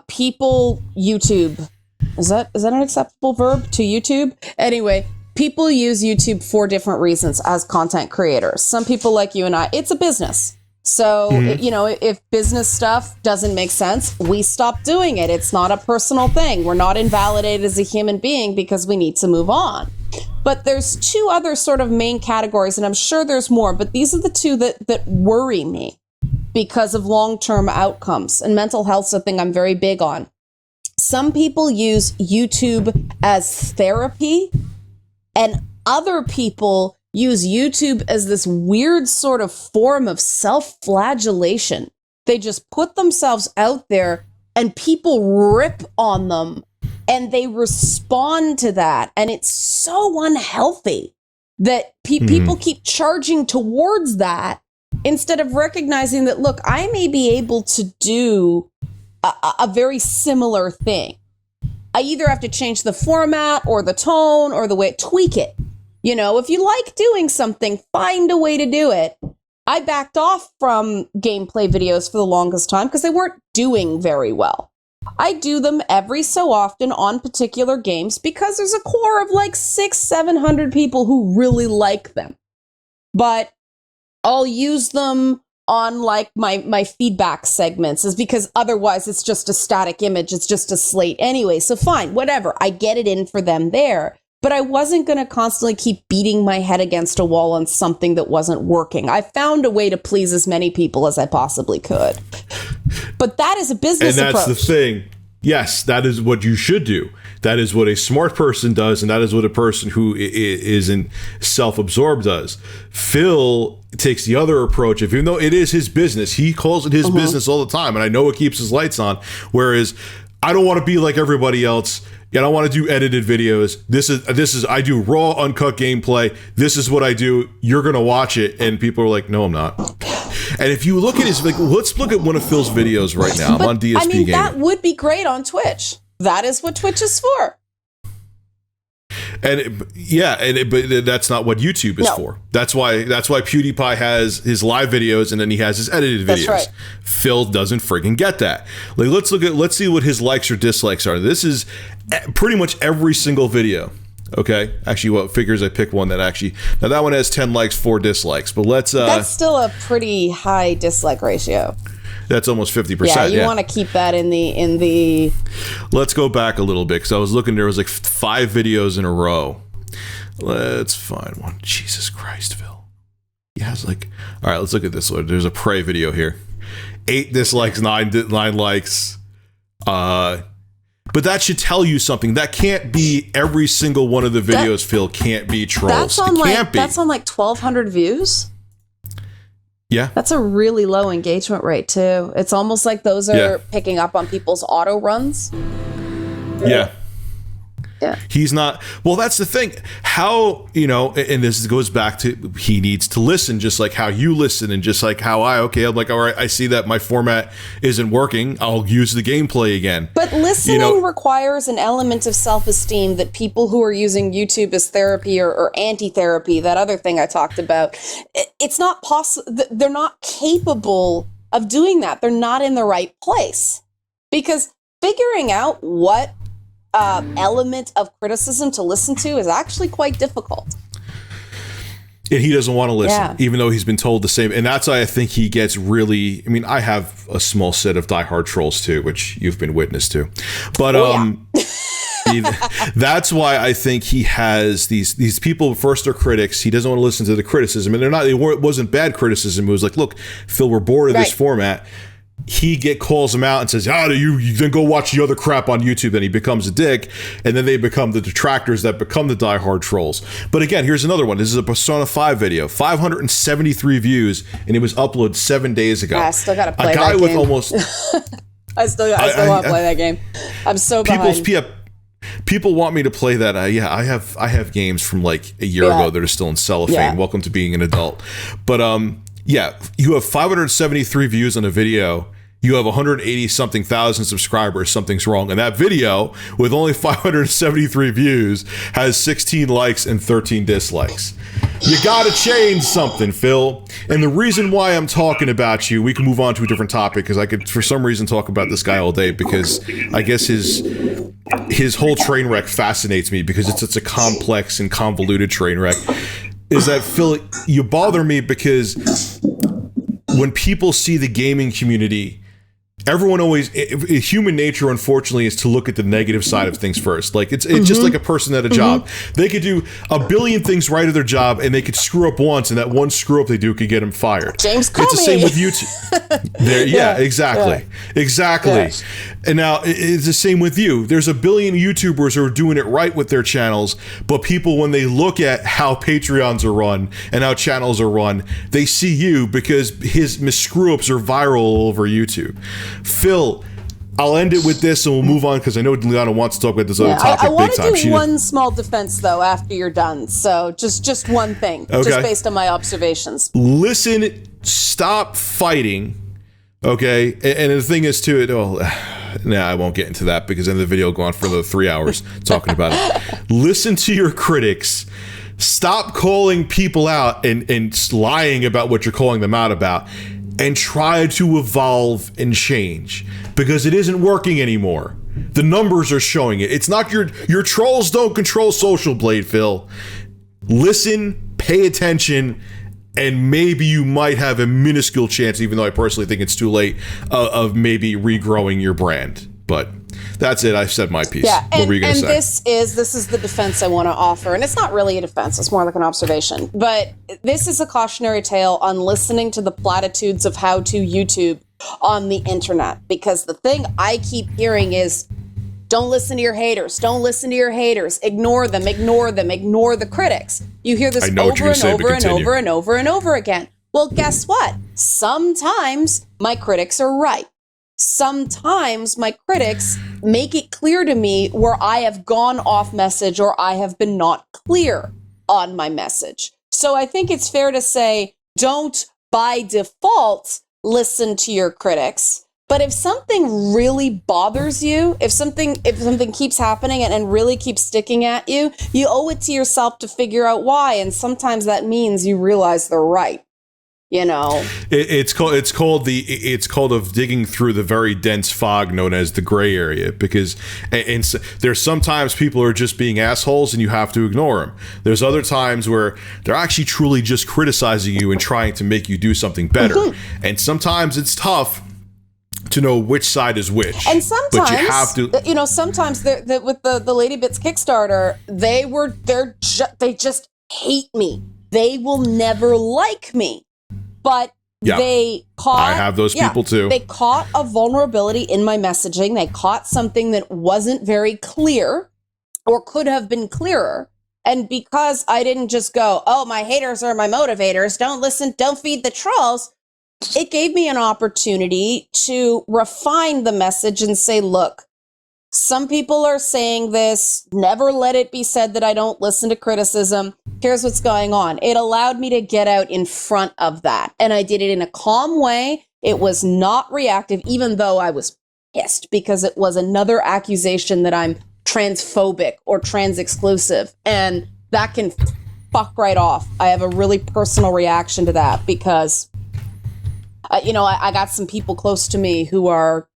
People YouTube. Is that an acceptable verb to YouTube? Anyway, people use YouTube for different reasons as content creators. Some people like you and I, it's a business. So, if business stuff doesn't make sense, we stop doing it. It's not a personal thing. We're not invalidated as a human being because we need to move on. But there's two other sort of main categories, and I'm sure there's more, but these are the two that worry me because of long-term outcomes. And mental health's something I'm very big on. Some people use YouTube as therapy, and other people use YouTube as this weird sort of form of self-flagellation. They just put themselves out there and people rip on them and they respond to that. And it's so unhealthy that people keep charging towards that instead of recognizing that, look, I may be able to do a very similar thing. I either have to change the format or the tone or the way, tweak it. If you like doing something, find a way to do it. I backed off from gameplay videos for the longest time because they weren't doing very well. I do them every so often on particular games because there's a core of like 600-700 people who really like them. But I'll use them on like my feedback segments is because otherwise it's just a static image. It's just a slate anyway. So fine, whatever. I get it in for them there. But I wasn't going to constantly keep beating my head against a wall on something that wasn't working. I found a way to please as many people as I possibly could. But that is a business approach. And that's the thing. Yes, that is what you should do. That is what a smart person does, and that is what a person who isn't self-absorbed does. Phil takes the other approach. Even though it is his business, he calls it his business all the time, and I know it keeps his lights on. Whereas I don't want to be like everybody else. I don't want to do edited videos. This is I do raw, uncut gameplay. This is what I do. You're gonna watch it, and people are like, "No, I'm not." And if you look at his, let's look at one of Phil's videos right now. I'm on DSPGaming. That would be great on Twitch. That is what Twitch is for. But that's not what YouTube is for. That's why PewDiePie has his live videos and then he has his edited videos. That's right. Phil doesn't freaking get that. Like, let's see what his likes or dislikes are. This is pretty much every single video. Okay, actually, what figures I picked one that now that one has 10 likes, 4 dislikes. But that's still a pretty high dislike ratio. That's almost 50%. Yeah, you want to keep that in the. Let's go back a little bit because I was looking. There was like 5 videos in a row. Let's find one. Jesus Christ, Phil. He has all right. Let's look at this one. There's a Prey video here. 8 dislikes, 9 likes. But that should tell you something. That can't be every single one of the videos. Phil can't be trolls. That's on like 1,200 views. Yeah. That's a really low engagement rate, too. It's almost like those are picking up on people's auto runs. Yeah. Yeah. He's not. Well, that's the thing. How, and this goes back to he needs to listen just like how you listen and just like how I'm like, all right, I see that my format isn't working. I'll use the gameplay again. But listening requires an element of self-esteem that people who are using YouTube as therapy or anti-therapy, that other thing I talked about, it's not possible. They're not capable of doing that. They're not in the right place because figuring out what element of criticism to listen to is actually quite difficult. And he doesn't want to listen, even though he's been told the same. And that's why I think he gets really, I mean, I have a small set of diehard trolls too, which you've been witness to. But that's why I think he has these people, first are critics. He doesn't want to listen to the criticism. And it wasn't bad criticism. It was like, look, Phil, we're bored of this format. He calls him out and says, you then go watch the other crap on YouTube. Then he becomes a dick, and then they become the detractors that become the diehard trolls. But again, here's another one. This is a Persona 5 video, 573 views, and it was uploaded 7 days ago. I still gotta play a guy that with game. Almost. I still want to play that game. I'm so behind. People want me to play that. I have games from like a year ago that are still in cellophane. Yeah. Welcome to being an adult. But you have 573 views on a video. You have 180 something thousand subscribers. Something's wrong. And that video, with only 573 views, has 16 likes and 13 dislikes. You gotta change something, Phil. And the reason why I'm talking about you, we can move on to a different topic, because I could, for some reason, talk about this guy all day, because I guess his whole train wreck fascinates me, because it's such a complex and convoluted train wreck. Is that, Phil, you bother me because when people see the gaming community, everyone always, human nature, unfortunately, is to look at the negative side of things first. Like it's just like a person at a job. They could do a billion things right at their job, and they could screw up once, and that one screw up they do could get them fired. James Comey. It's the same with YouTube. Exactly. Yeah. And now it's the same with you. There's a billion YouTubers who are doing it right with their channels, but people, when they look at how Patreons are run and how channels are run, they see you because his screw ups are viral all over YouTube. Phil, I'll end it with this and we'll move on, because I know Liana wants to talk about this other topic. I want to do one small defense, though, after you're done. So just one thing, just based on my observations. Listen, stop fighting, okay? And the thing is, too, I won't get into that, because then the video will go on for another 3 hours talking about it. Listen to your critics. Stop calling people out and lying about what you're calling them out about. And try to evolve and change, because it isn't working anymore. The numbers are showing it. It's not your trolls don't control Social Blade, Phil. Listen, pay attention, and maybe you might have a minuscule chance, even though I personally think it's too late, of maybe regrowing your brand. But that's it. I've said my piece. Yeah, what were you going to say? This is the defense I want to offer. And it's not really a defense. It's more like an observation. But this is a cautionary tale on listening to the platitudes of how to YouTube on the internet. Because the thing I keep hearing is, don't listen to your haters. Don't listen to your haters. Ignore them. Ignore them. Ignore the critics. You hear this over and over and over and over and over again. Well, guess what? Sometimes my critics are right. Sometimes my critics make it clear to me where I have gone off message or I have been not clear on my message. So I think it's fair to say, don't by default listen to your critics. But if something really bothers you, if something keeps happening and really keeps sticking at you, you owe it to yourself to figure out why. And sometimes that means you realize they're right. You know, it's called of digging through the very dense fog known as the gray area, because and there's sometimes people are just being assholes and you have to ignore them. There's other times where they're actually truly just criticizing you and trying to make you do something better. And sometimes it's tough to know which side is which. And sometimes, but you have to, sometimes with the Lady Bits Kickstarter, they just hate me. They will never like me. But they caught... I have those people too. They caught a vulnerability in my messaging. They caught something that wasn't very clear or could have been clearer. And because I didn't just go, oh, my haters are my motivators, don't listen, don't feed the trolls, it gave me an opportunity to refine the message and say, look, some people are saying this, never let it be said that I don't listen to criticism. Here's what's going on. It allowed me to get out in front of that. And I did it in a calm way. It was not reactive, even though I was pissed because it was another accusation that I'm transphobic or trans exclusive. And that can fuck right off. I have a really personal reaction to that because, I got some people close to me who are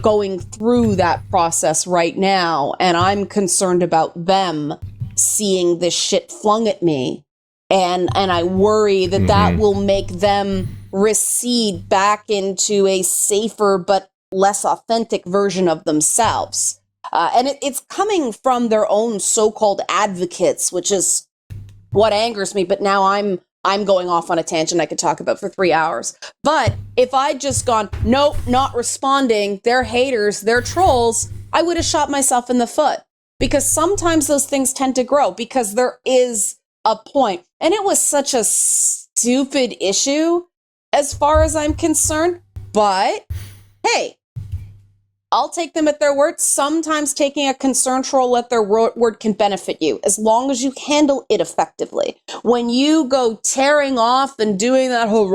going through that process right now, and I'm concerned about them seeing this shit flung at me. And I worry that that will make them recede back into a safer but less authentic version of themselves. And it's coming from their own so-called advocates, which is what angers me. But now I'm going off on a tangent I could talk about for 3 hours. But if I'd just gone, nope, not responding, they're haters, they're trolls, I would have shot myself in the foot. Because sometimes those things tend to grow because there is a point. And it was such a stupid issue as far as I'm concerned. But hey, I'll take them at their word. Sometimes taking a concern troll at their word can benefit you as long as you handle it effectively. When you go tearing off and doing that whole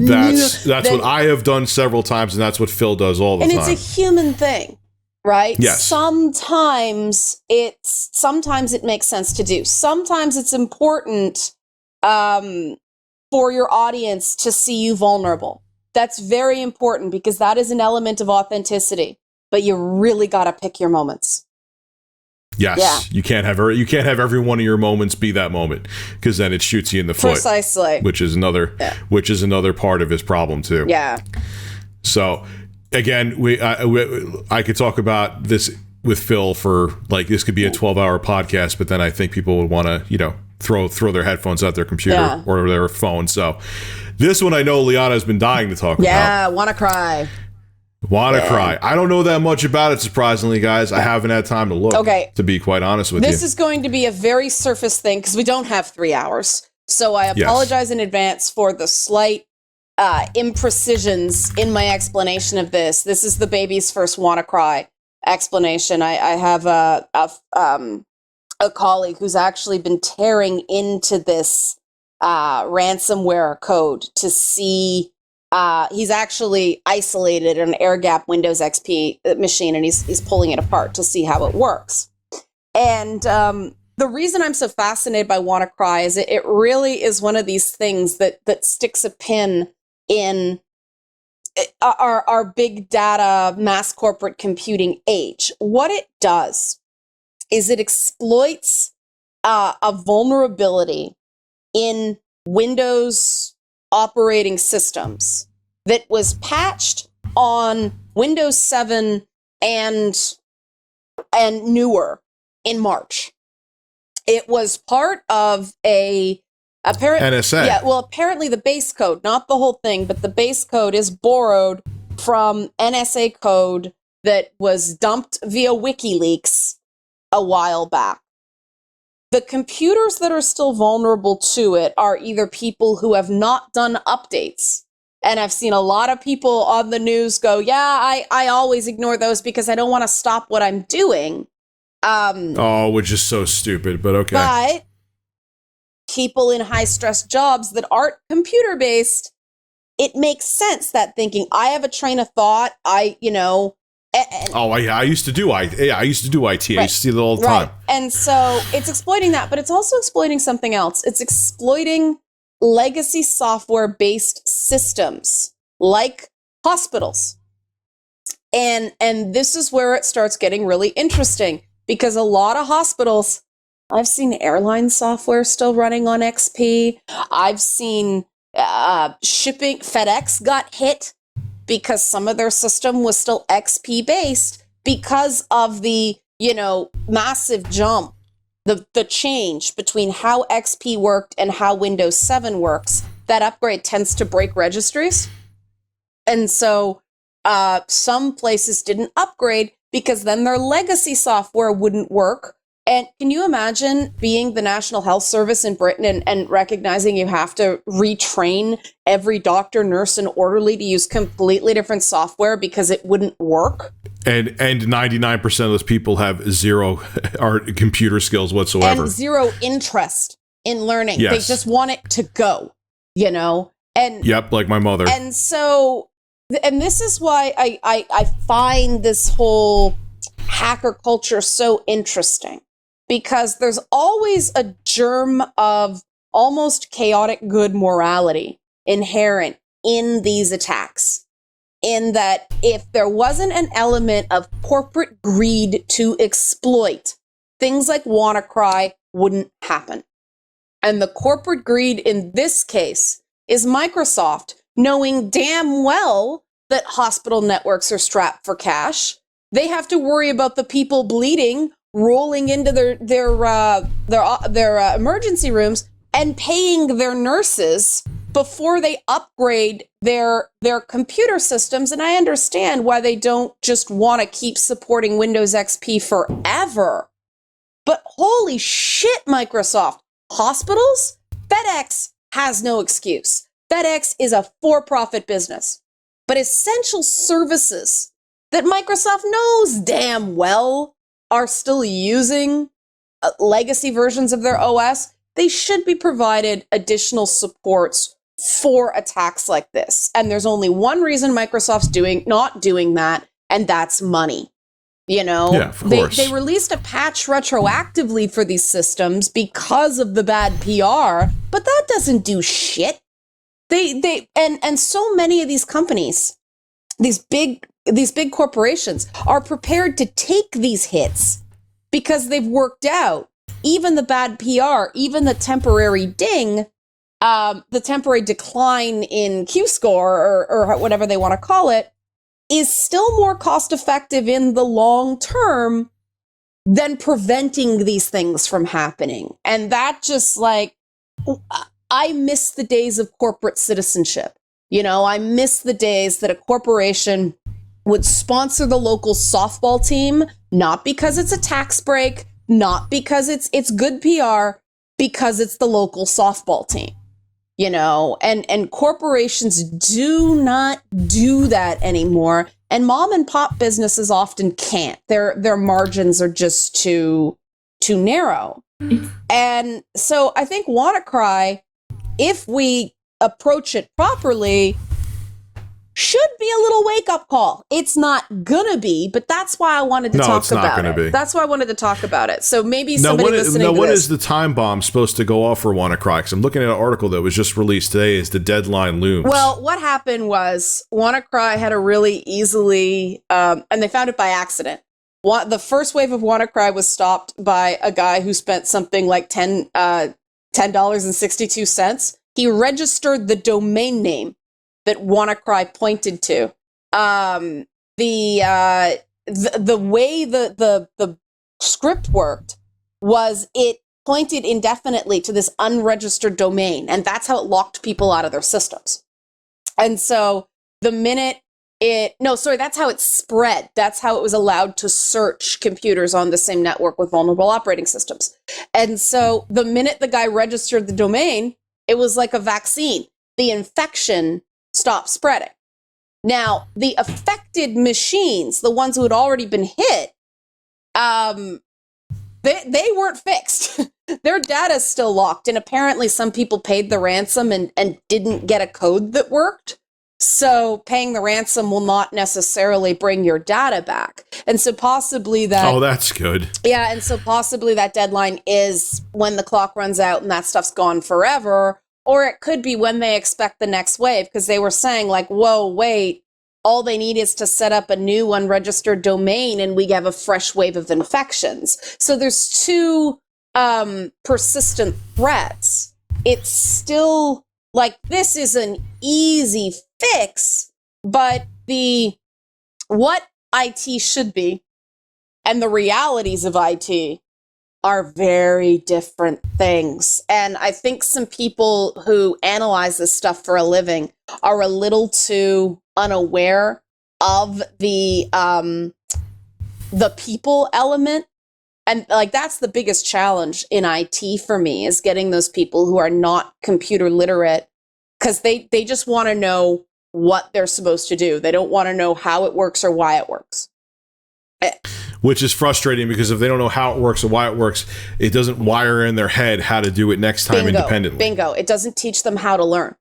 that's what I have done several times, and that's what Phil does all the time. And it's a human thing. Right? Yes. Sometimes it makes sense to do. Sometimes it's important for your audience to see you vulnerable. That's very important because that is an element of authenticity. But you really got to pick your moments. Yes, yeah. You can't have every one of your moments be that moment because then it shoots you in the foot. Precisely. Which is another part of his problem too. Yeah. So. Again, I could talk about this with Phil for this could be a 12-hour podcast, but then I think people would want to, throw their headphones out their computer or their phone. So this one I know Liana's been dying to talk about. Yeah, WannaCry. WannaCry. I don't know that much about it, surprisingly, guys. I haven't had time to look, to be quite honest with you. This is going to be a very surface thing because we don't have 3 hours. So I apologize in advance for the slight imprecisions in my explanation of this. This is the baby's first WannaCry explanation. I have a colleague who's actually been tearing into this ransomware code to see. He's actually isolated an air-gapped Windows XP machine, and he's pulling it apart to see how it works. And the reason I'm so fascinated by WannaCry is it really is one of these things that sticks a pin in our big data mass corporate computing age. What it does is it exploits a vulnerability in Windows operating systems that was patched on Windows 7 and newer in March. It was part of NSA. Yeah, well, apparently the base code, not the whole thing, but the base code is borrowed from NSA code that was dumped via WikiLeaks a while back. The computers that are still vulnerable to it are either people who have not done updates. And I've seen a lot of people on the news go, I always ignore those because I don't want to stop what I'm doing. Which is so stupid, but okay. But people in high-stress jobs that aren't computer-based, it makes sense that thinking, I have a train of thought, I used to do IT. I used to right, see that all the time. And so it's exploiting that, but it's also exploiting something else. It's exploiting legacy software-based systems like hospitals. And this is where it starts getting really interesting because a lot of hospitals, I've seen airline software still running on XP. I've seen shipping. FedEx got hit because some of their system was still XP based because of the, massive jump, the change between how XP worked and how Windows 7 works. That upgrade tends to break registries. And so some places didn't upgrade because then their legacy software wouldn't work. And can you imagine being the National Health Service in Britain and recognizing you have to retrain every doctor, nurse, and orderly to use completely different software because it wouldn't work? And 99% of those people have zero art computer skills whatsoever. And zero interest in learning. Yes. They just want it to go, And yep, like my mother. And so, and this is why I find this whole hacker culture so interesting. Because there's always a germ of almost chaotic good morality inherent in these attacks. in that if there wasn't an element of corporate greed to exploit, things like WannaCry wouldn't happen. And the corporate greed in this case is Microsoft knowing damn well that hospital networks are strapped for cash. They have to worry about the people bleeding, rolling into their emergency rooms and paying their nurses before they upgrade their computer systems. And I understand why they don't just want to keep supporting Windows XP forever. But holy shit, Microsoft. Hospitals? FedEx has no excuse. FedEx is a for-profit business. But essential services that Microsoft knows damn well are still using legacy versions of their OS, they should be provided additional supports for attacks like this. And there's only one reason Microsoft's not doing that, and that's money. You know, yeah, of course. They released a patch retroactively for these systems because of the bad PR, but that doesn't do shit. And so many of these companies, these big corporations are prepared to take these hits because they've worked out even the bad PR, even the temporary ding, the temporary decline in Q score or whatever they want to call it, is still more cost effective in the long term than preventing these things from happening. And that just like, I miss the days of corporate citizenship. You know, I miss the days that a corporation would sponsor the local softball team, not because it's a tax break, not because it's good PR, because it's the local softball team. You know, and corporations do not do that anymore. And mom and pop businesses often can't. Their margins are just too narrow. And so I think WannaCry, if we approach it properly, should be a little wake-up call. It's not gonna be, but that's why I wanted to talk about it. That's why I wanted to talk about it. So maybe somebody listening to this... Now, when is the time bomb supposed to go off for WannaCry? Because I'm looking at an article that was just released today as the deadline looms. Well, what happened was WannaCry had a really easily... and they found it by accident. The first wave of WannaCry was stopped by a guy who spent something like $10.62. He registered the domain name that WannaCry pointed to. The way the script worked was it pointed indefinitely to this unregistered domain, and that's how it locked people out of their systems. And so the minute that's how it spread. That's how it was allowed to search computers on the same network with vulnerable operating systems. And so the minute the guy registered the domain, it was like a vaccine. The infection stopped spreading. Now, the affected machines, the ones who had already been hit, they weren't fixed. Their data's still locked, and apparently some people paid the ransom and didn't get a code that worked. So paying the ransom will not necessarily bring your data back. And so possibly that... Oh, that's good. Yeah, and so possibly that deadline is when the clock runs out and that stuff's gone forever. Or it could be when they expect the next wave, because they were saying like, whoa, wait, all they need is to set up a new unregistered domain and we have a fresh wave of infections. So there's two persistent threats. It's still like, this is an easy fix, but what IT should be and the realities of IT are very different things. And I think some people who analyze this stuff for a living are a little too unaware of the people element. And like, that's the biggest challenge in IT for me, is getting those people who are not computer literate, because they just want to know what they're supposed to do. They don't want to know how it works or why it works. Which is frustrating, because if they don't know how it works or why it works, it doesn't wire in their head how to do it next time independently. Bingo. It doesn't teach them how to learn.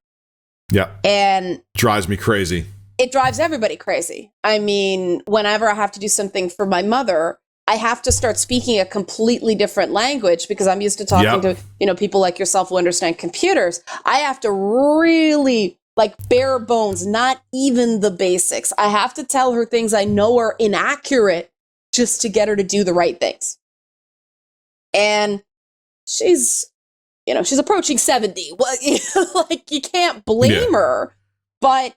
Yeah. And drives me crazy. It drives everybody crazy. I mean, whenever I have to do something for my mother, I have to start speaking a completely different language, because I'm used to talking to, people like yourself who understand computers. I have to really, like bare bones, not even the basics. I have to tell her things I know are inaccurate just to get her to do the right things. And she's approaching 70. Well, like, you can't blame her, but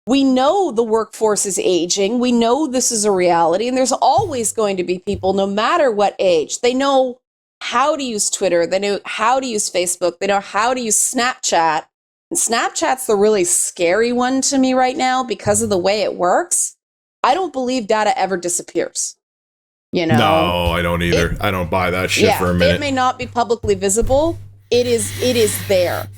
we know the workforce is aging. We know this is a reality, and there's always going to be people, no matter what age. They know how to use Twitter. They know how to use Facebook. They know how to use Snapchat. And Snapchat's the really scary one to me right now because of the way it works. I don't believe data ever disappears. No, I don't either. I don't buy that shit for a minute. It may not be publicly visible. It is there.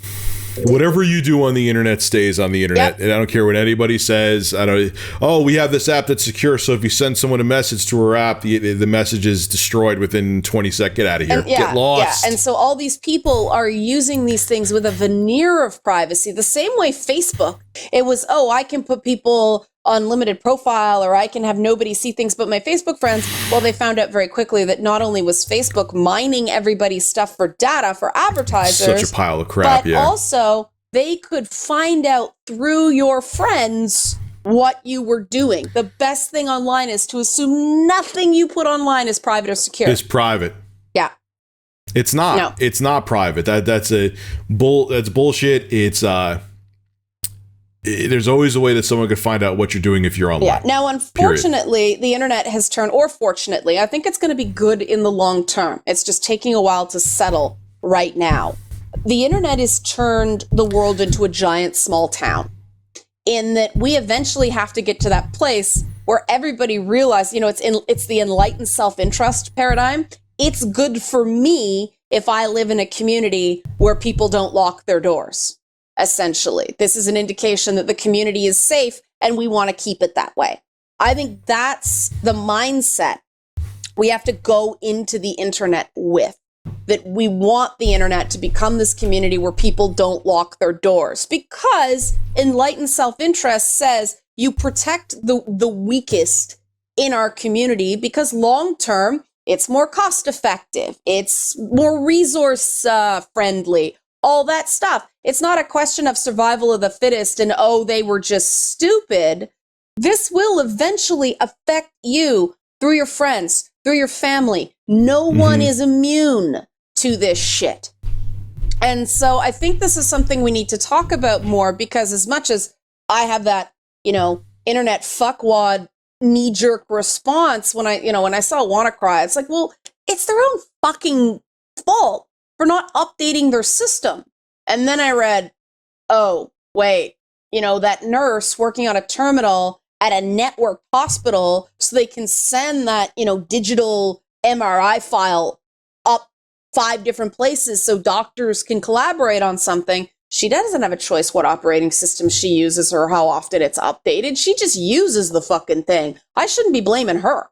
Whatever you do on the internet stays on the internet. Yep. And I don't care what anybody says. We have this app that's secure, so if you send someone a message to our app, the message is destroyed within 20 seconds. Get out of here. Get lost. Yeah. And so all these people are using these things with a veneer of privacy. The same way Facebook, it was, I can put people on limited profile, or I can have nobody see things but my Facebook friends. Well, they found out very quickly that not only was Facebook mining everybody's stuff for data for advertisers, such a pile of crap, but also they could find out through your friends what you were doing. The best thing online is to assume nothing you put online is private or secure. It's private. Yeah. It's not. No. It's not private. That's bullshit. It's there's always a way that someone could find out what you're doing if you're online. Yeah. Now, unfortunately, the internet has turned, or fortunately, I think it's going to be good in the long term. It's just taking a while to settle right now. The internet has turned the world into a giant small town, in that we eventually have to get to that place where everybody realizes, it's the enlightened self-interest paradigm. It's good for me if I live in a community where people don't lock their doors. Essentially, this is an indication that the community is safe and we want to keep it that way. I think that's the mindset we have to go into the internet with, that we want the internet to become this community where people don't lock their doors, because enlightened self-interest says you protect the weakest in our community, because long term, it's more cost effective, it's more resource friendly, all that stuff. It's not a question of survival of the fittest and, they were just stupid. This will eventually affect you through your friends, through your family. No one is immune to this shit. And so I think this is something we need to talk about more, because as much as I have that, internet fuckwad knee-jerk response when I saw WannaCry, it's like, well, it's their own fucking fault for not updating their system. And then I read, that nurse working on a terminal at a network hospital so they can send that, digital MRI file up 5 different places so doctors can collaborate on something. She doesn't have a choice what operating system she uses or how often it's updated. She just uses the fucking thing. I shouldn't be blaming her.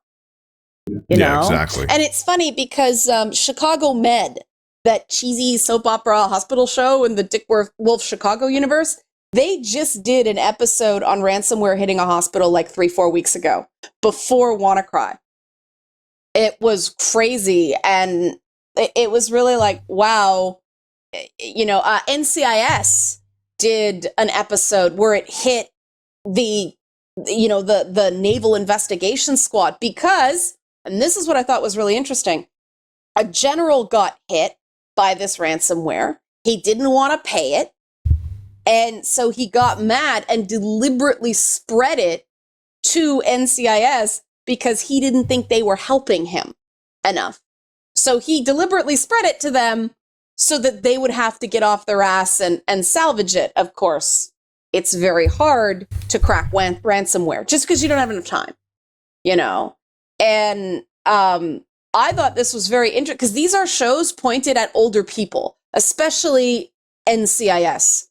You know? Exactly. And it's funny because Chicago Med, that cheesy soap opera hospital show in the Dick Wolf Chicago universe, they just did an episode on ransomware hitting a hospital like 3-4 weeks ago, before WannaCry. It was crazy, and it was really like, wow. NCIS did an episode where it hit the Naval Investigation Squad, because, and this is what I thought was really interesting, a general got hit by this ransomware. He didn't want to pay it. And so he got mad and deliberately spread it to NCIS because he didn't think they were helping him enough. So he deliberately spread it to them so that they would have to get off their ass and salvage it. Of course, it's very hard to crack ransomware just because you don't have enough time, And I thought this was very interesting because these are shows pointed at older people, especially NCIS,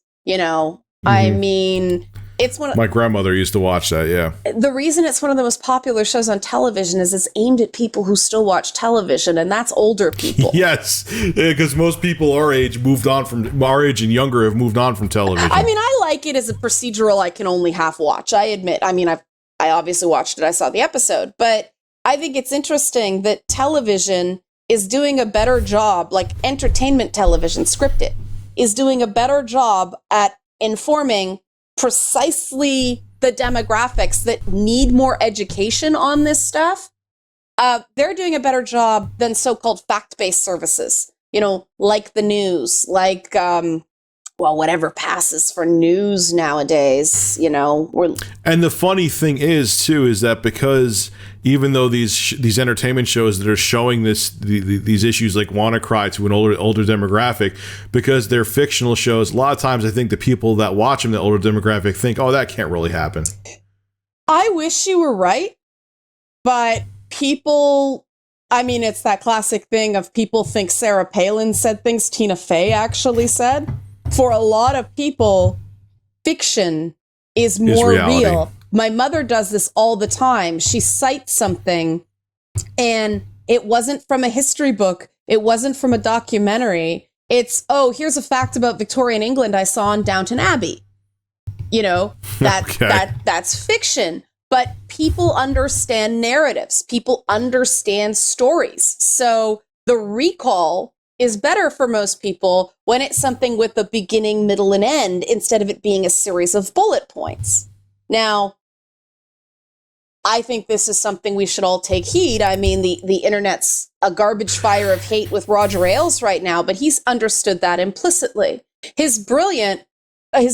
I mean, it's one of my grandmother used to watch that. Yeah. The reason it's one of the most popular shows on television is it's aimed at people who still watch television, and that's older people. Yes, because most people our age and younger have moved on from television. I mean, I like it as a procedural I can only half watch. I admit. I mean, I obviously watched it. I saw the episode, but I think it's interesting that television is doing a better job, like entertainment television, scripted, is doing a better job at informing precisely the demographics that need more education on this stuff, they're doing a better job than so-called fact-based services, like the news, like, whatever passes for news nowadays, And the funny thing is, too, is that because even though these entertainment shows that are showing these issues like WannaCry to an older demographic, because they're fictional shows, a lot of times I think the people that watch them, the older demographic, think, oh, that can't really happen. I wish you were right, but people, it's that classic thing of people think Sarah Palin said things Tina Fey actually said. For a lot of people, fiction is more real. My mother does this all the time. She cites something, and it wasn't from a history book. It wasn't from a documentary. It's, here's a fact about Victorian England I saw in Downton Abbey. That's fiction. But people understand narratives. People understand stories. So the recall is better for most people when it's something with a beginning, middle, and end instead of it being a series of bullet points. Now, I think this is something we should all take heed. The internet's a garbage fire of hate with Roger Ailes right now, but he's understood that implicitly. His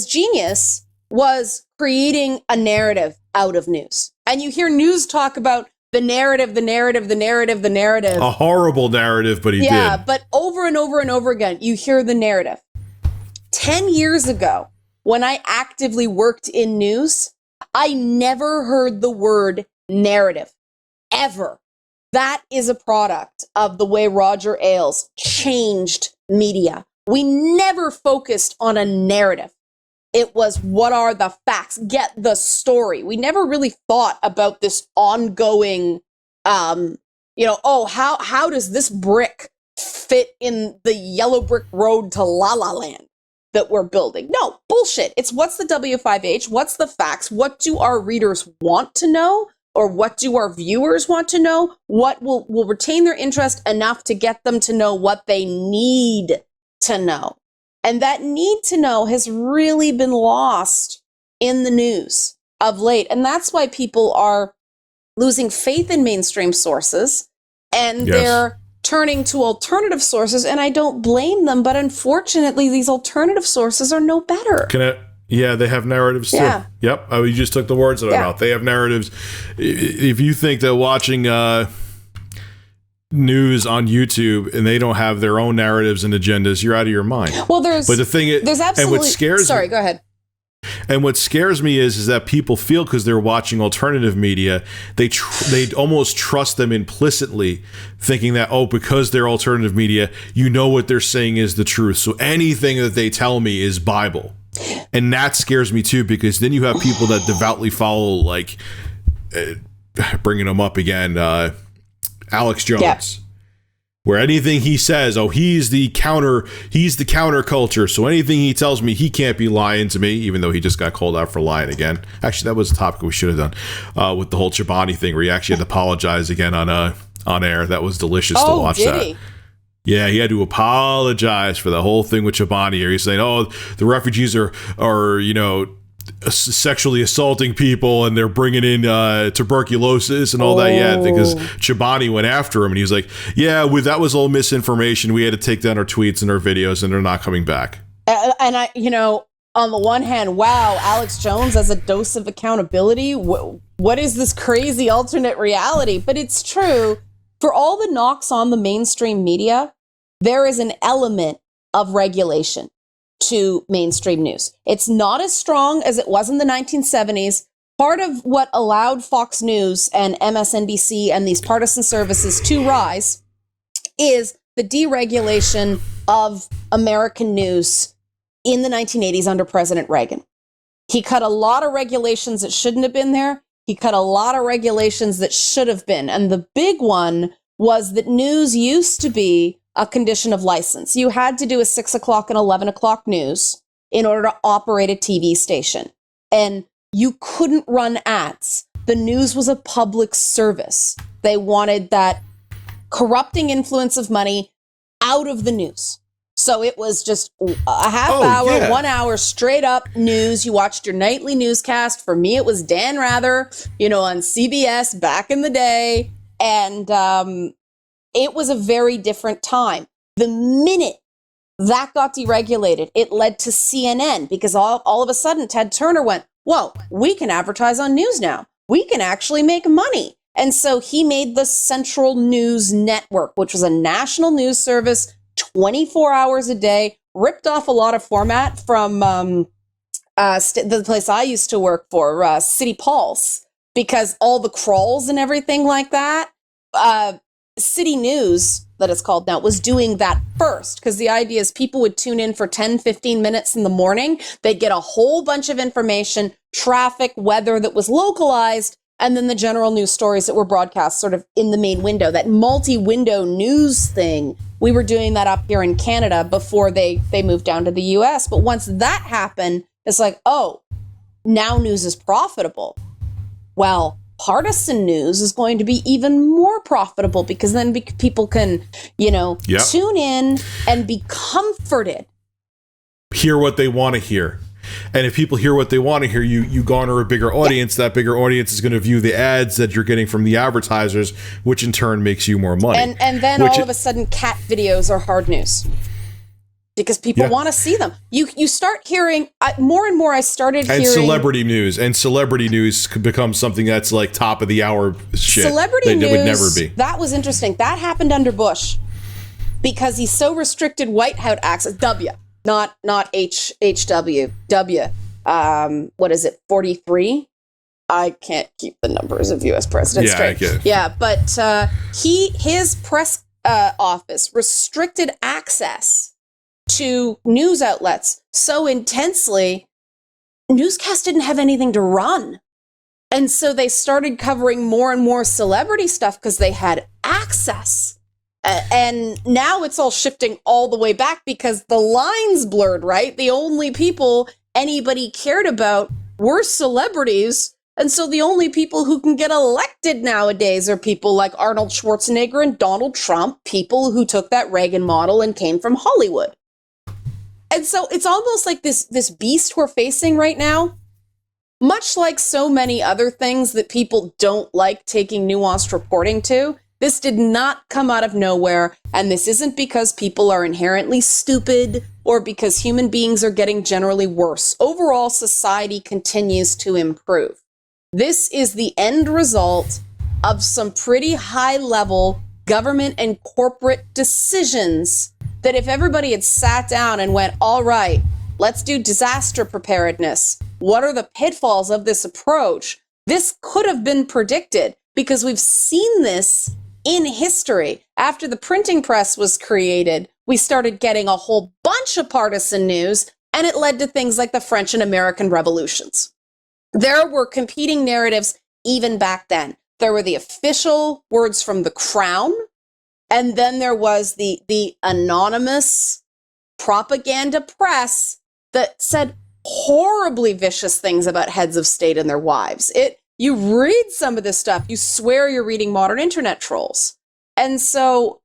genius was creating a narrative out of news. And you hear news talk about the narrative. A horrible narrative, but he did. Yeah, but over and over and over again, you hear the narrative. 10 years ago, when I actively worked in news, I never heard the word narrative, ever. That is a product of the way Roger Ailes changed media. We never focused on a narrative. It was, what are the facts? Get the story. We never really thought about this ongoing, how does this brick fit in the yellow brick road to La La Land that we're building? No, bullshit. It's what's the W5H? What's the facts? What do our readers want to know? Or what do our viewers want to know? What will retain their interest enough to get them to know what they need to know? And that need to know has really been lost in the news of late. And that's why people are losing faith in mainstream sources, and they're turning to alternative sources. And I don't blame them, but unfortunately, these alternative sources are no better. They have narratives too. Yeah. Yep. You just took the words out of my mouth. They have narratives. If you think that watching news on YouTube and they don't have their own narratives and agendas, you're out of your mind. Well, there's absolutely. And what scares Sorry, go ahead. And what scares me is that people feel, because they're watching alternative media, they almost trust them implicitly, thinking that, because they're alternative media, what they're saying is the truth. So anything that they tell me is Bible. And that scares me too, because then you have people that devoutly follow, bringing them up again, Alex Jones, where anything he says, he's the counterculture. So anything he tells me, he can't be lying to me, even though he just got called out for lying again. Actually, that was a topic we should have done with the whole Chobani thing, where he actually had to apologize again on air. That was delicious to watch that. He? Yeah, he had to apologize for the whole thing with Chobani. He's saying, the refugees are sexually assaulting people, and they're bringing in tuberculosis and all that. Yeah, because Chobani went after him, and he was like, that was all misinformation. We had to take down our tweets and our videos, and they're not coming back. And I, on the one hand, wow, Alex Jones as a dose of accountability. What is this crazy alternate reality? But it's true. For all the knocks on the mainstream media, there is an element of regulation to mainstream news. It's not as strong as it was in the 1970s. Part of what allowed Fox News and MSNBC and these partisan services to rise is the deregulation of American news in the 1980s under President Reagan. He cut a lot of regulations that shouldn't have been there. He cut a lot of regulations that should have been. And the big one was that news used to be a condition of license. You had to do a 6 o'clock and 11 o'clock news in order to operate a TV station. And you couldn't run ads. The news was a public service. They wanted that corrupting influence of money out of the news. So it was just a half hour, 1 hour straight up news. You watched your nightly newscast. For me, it was Dan Rather, on CBS back in the day. And it was a very different time. The minute that got deregulated, it led to CNN because all of a sudden Ted Turner went, whoa, we can advertise on news now. We can actually make money. And so he made the Central News Network, which was a national news service, 24 hours a day, ripped off a lot of format from the place I used to work for, City Pulse, because all the crawls and everything like that, City News, that it's called now, was doing that first, because the idea is people would tune in for 10, 15 minutes in the morning. They'd get a whole bunch of information, traffic, weather that was localized, and then the general news stories that were broadcast sort of in the main window, that multi-window news thing. We were doing that up here in Canada before they moved down to the US. But once that happened, it's like, oh, now news is profitable. Well, partisan news is going to be even more profitable because then people can, tune in and be comforted. Hear what they want to hear. And if people hear what they want to hear, you garner a bigger audience. That bigger audience is going to view the ads that you're getting from the advertisers, which in turn makes you more money. And then all of a sudden, cat videos are hard news because people want to see them. You start hearing more and more. I started hearing celebrity news, and celebrity news could become something that's like top of the hour shit. Celebrity news would never be. That was interesting. That happened under Bush because he so restricted White House access. Not HW. What is it? 43? I can't keep the numbers of U.S. presidents straight. I get it. Yeah, but his press office restricted access to news outlets so intensely, newscasts didn't have anything to run. And so they started covering more and more celebrity stuff because they had access. And now it's all shifting all the way back because the lines blurred, right? The only people anybody cared about were celebrities. And so the only people who can get elected nowadays are people like Arnold Schwarzenegger and Donald Trump, people who took that Reagan model and came from Hollywood. And so it's almost like this beast we're facing right now, much like so many other things that people don't like taking nuanced reporting to. This did not come out of nowhere, and this isn't because people are inherently stupid or because human beings are getting generally worse. Overall, society continues to improve. This is the end result of some pretty high-level government and corporate decisions that if everybody had sat down and went, all right, let's do disaster preparedness. What are the pitfalls of this approach? This could have been predicted because we've seen this in history. After the printing press was created, we started getting a whole bunch of partisan news, and it led to things like the French and American revolutions. There were competing narratives even back then. There were the official words from the crown, and then there was the anonymous propaganda press that said horribly vicious things about heads of state and their wives. You read some of this stuff, you swear you're reading modern internet trolls. And so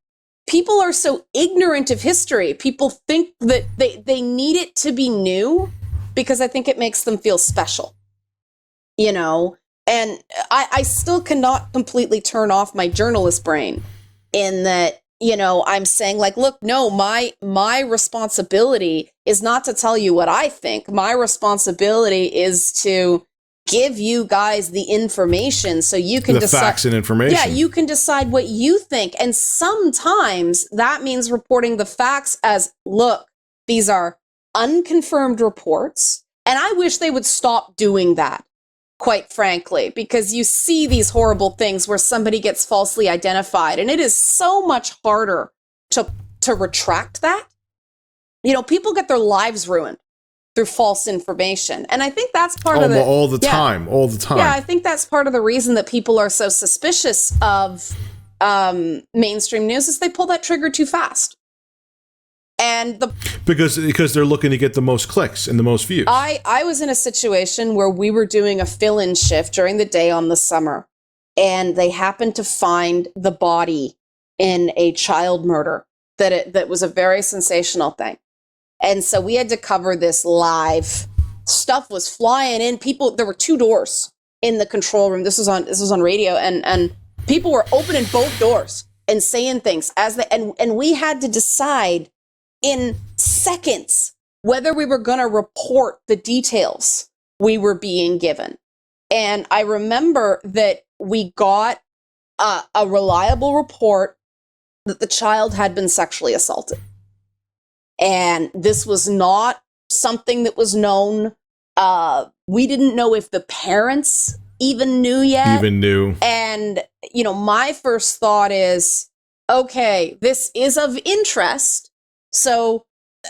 people are so ignorant of history. People think that they need it to be new because I think it makes them feel special, And I still cannot completely turn off my journalist brain in that, I'm saying like, look, no, my responsibility is not to tell you what I think. My responsibility is to give you guys the information so you can decide facts and information. Yeah, you can decide what you think. And sometimes that means reporting the facts as, look, these are unconfirmed reports. And I wish they would stop doing that, quite frankly, because you see these horrible things where somebody gets falsely identified. And it is so much harder to retract that. People get their lives ruined through false information. And I think that's part of all the time. Yeah, I think that's part of the reason that people are so suspicious of mainstream news is they pull that trigger too fast. And because they're looking to get the most clicks and the most views. I was in a situation where we were doing a fill-in shift during the day on the summer, and they happened to find the body in a child murder that was a very sensational thing. And so we had to cover this live. Stuff was flying in. There were 2 doors in the control room. This was on radio, and people were opening both doors and saying things and we had to decide in seconds whether we were going to report the details we were being given. And I remember that we got a reliable report that the child had been sexually assaulted. And this was not something that was known. We didn't know if the parents even knew yet. And, my first thought is, okay, this is of interest. So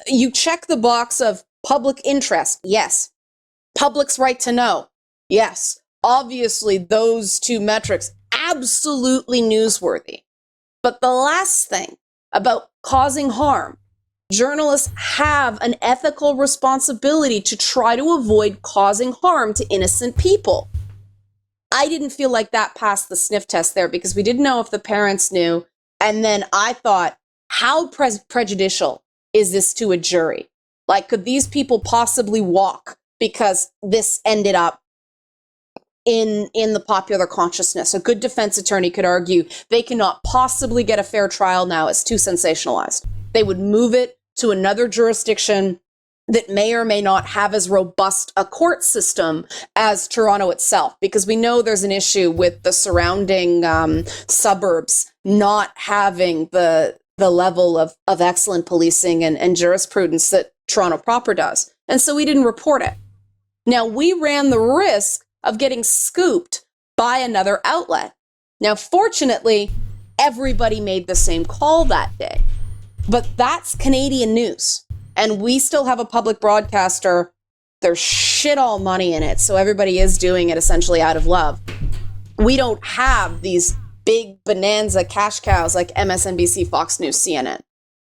you check the box of public interest. Yes. Public's right to know. Yes. Obviously, those 2 metrics, absolutely newsworthy. But the last thing about causing harm, journalists have an ethical responsibility to try to avoid causing harm to innocent people. I didn't feel like that passed the sniff test there because we didn't know if the parents knew. And then I thought, how prejudicial is this to a jury? Like, could these people possibly walk because this ended up in the popular consciousness? A good defense attorney could argue they cannot possibly get a fair trial now. It's too sensationalized. They would move it to another jurisdiction that may or may not have as robust a court system as Toronto itself, because we know there's an issue with the surrounding suburbs not having the level of excellent policing and jurisprudence that Toronto proper does. And so we didn't report it. Now, we ran the risk of getting scooped by another outlet. Now, fortunately, everybody made the same call that day. But that's Canadian news. And we still have a public broadcaster. There's shit all money in it. So everybody is doing it essentially out of love. We don't have these big bonanza cash cows like MSNBC, Fox News, CNN.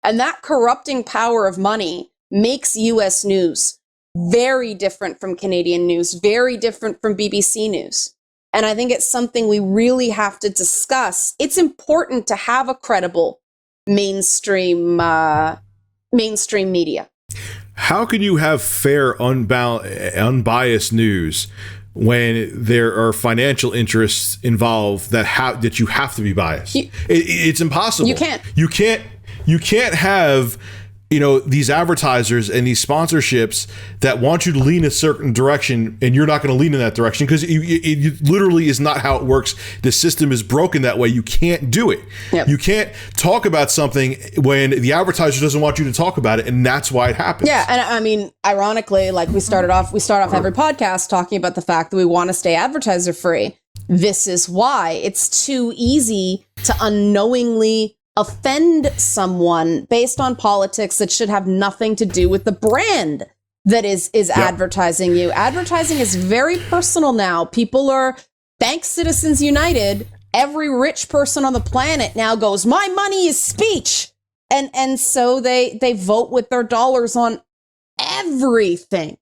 And that corrupting power of money makes US news very different from Canadian news, very different from BBC News. And I think it's something we really have to discuss. It's important to have a credible mainstream media. How can you have fair, unbiased news when there are financial interests involved that you have to be biased? It's impossible. You can't. You can't have these advertisers and these sponsorships that want you to lean a certain direction, and you're not going to lean in that direction because it literally is not how it works. The system is broken that way. You can't do it. Yep. You can't talk about something when the advertiser doesn't want you to talk about it, and that's why it happens. Yeah, and I mean, ironically, like we start off every podcast talking about the fact that we want to stay advertiser free. This is why it's too easy to unknowingly offend someone based on politics that should have nothing to do with the brand that is advertising you. Advertising is very personal now. People are Bank Citizens United. Every rich person on the planet now goes, my money is speech. And so they vote with their dollars on everything.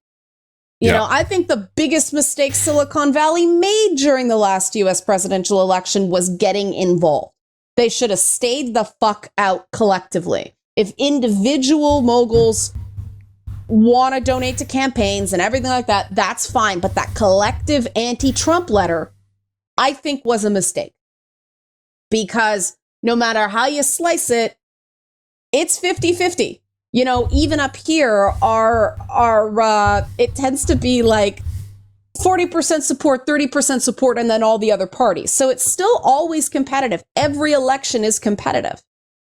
You know, I think the biggest mistake Silicon Valley made during the last US presidential election was getting involved. They should have stayed the fuck out collectively. If individual moguls want to donate to campaigns and everything like that, that's fine. But that collective anti-Trump letter, I think, was a mistake. Because no matter how you slice it, it's 50-50. Even up here, it tends to be like 40% support, 30% support, and then all the other parties. So it's still always competitive. Every election is competitive.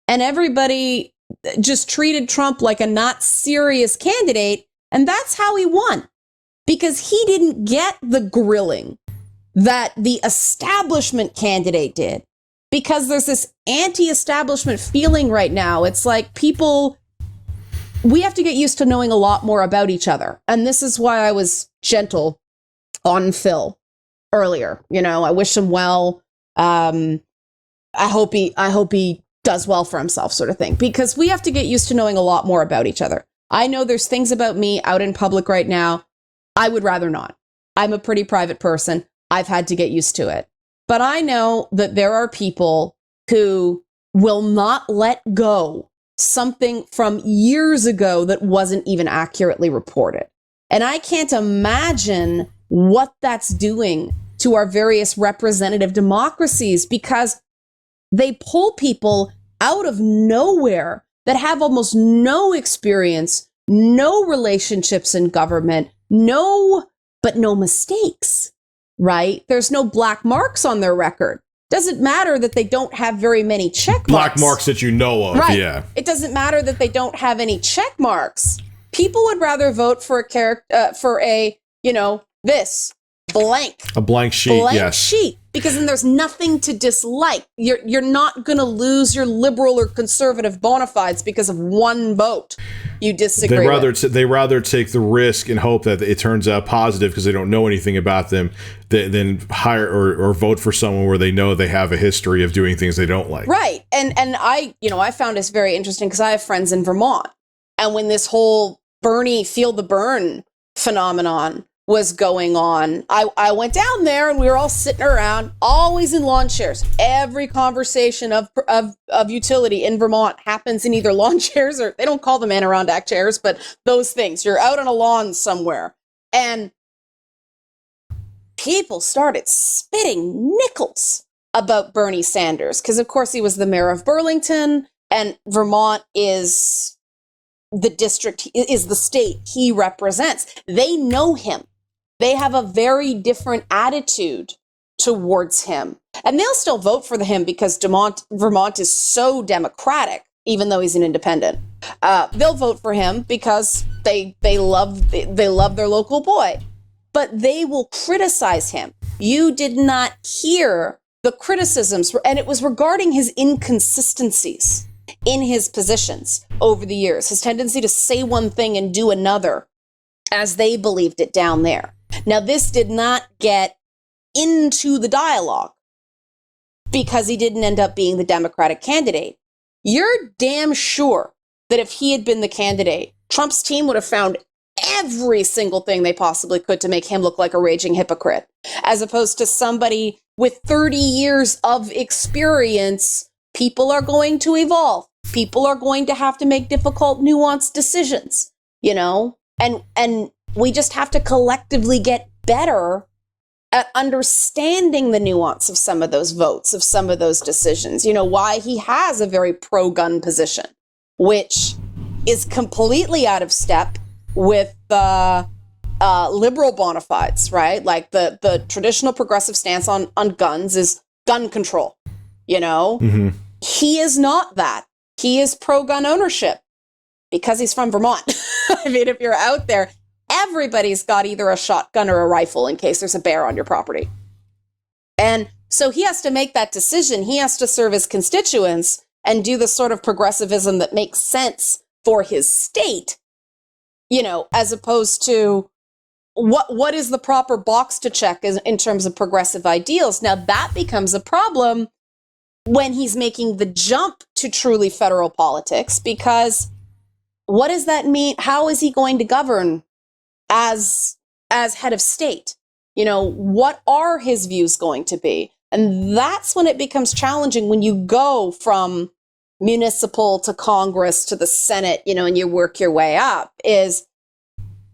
And everybody just treated Trump like a not serious candidate. And that's how he won. Because he didn't get the grilling that the establishment candidate did. Because there's this anti-establishment feeling right now. It's like we have to get used to knowing a lot more about each other. And this is why I was gentle on Phil earlier. I wish him well. I hope he does well for himself, sort of thing, because we have to get used to knowing a lot more about each other. I know there's things about me out in public right now I would rather not. I'm a pretty private person. I've had to get used to it. But I know that there are people who will not let go something from years ago that wasn't even accurately reported. And I can't imagine what that's doing to our various representative democracies, because they pull people out of nowhere that have almost no experience, no relationships in government, no mistakes, right? There's no black marks on their record. Doesn't matter that they don't have very many check marks. Black marks that you know of, right. Yeah. It doesn't matter that they don't have any check marks. People would rather vote for this blank. A blank sheet, yes. Sheet, because then there's nothing to dislike. You're not going to lose your liberal or conservative bona fides because of one vote you disagree with. They rather take the risk and hope that it turns out positive because they don't know anything about them than hire or vote for someone where they know they have a history of doing things they don't like. Right. And I found this very interesting because I have friends in Vermont. And when this whole Bernie Feel the Burn phenomenon was going on, I went down there and we were all sitting around, always in lawn chairs. Every conversation of utility in Vermont happens in either lawn chairs, or they don't call them Adirondack chairs, but those things. You're out on a lawn somewhere. And people started spitting nickels about Bernie Sanders, because of course he was the mayor of Burlington, and Vermont is the district, is the state he represents. They know him. They have a very different attitude towards him. And they'll still vote for him because Vermont is so democratic, even though he's an independent. They'll vote for him because they love their local boy. But they will criticize him. You did not hear the criticisms, and it was regarding his inconsistencies in his positions over the years, his tendency to say one thing and do another as they believed it down there. Now, this did not get into the dialogue because he didn't end up being the Democratic candidate. You're damn sure that if he had been the candidate, Trump's team would have found every single thing they possibly could to make him look like a raging hypocrite, as opposed to somebody with 30 years of experience. People are going to evolve. People are going to have to make difficult, nuanced decisions, and we just have to collectively get better at understanding the nuance of some of those votes, of some of those decisions. Why he has a very pro-gun position, which is completely out of step with the liberal bona fides, right? Like the traditional progressive stance on guns is gun control, Mm-hmm. He is not that. He is pro-gun ownership because he's from Vermont. I mean, if you're out there, everybody's got either a shotgun or a rifle in case there's a bear on your property. And so he has to make that decision. He has to serve his constituents and do the sort of progressivism that makes sense for his state, as opposed to what is the proper box to check in terms of progressive ideals. Now that becomes a problem when he's making the jump to truly federal politics, because what does that mean? How is he going to govern as head of state? What are his views going to be? And that's when it becomes challenging, when you go from municipal to Congress to the Senate, and you work your way up, is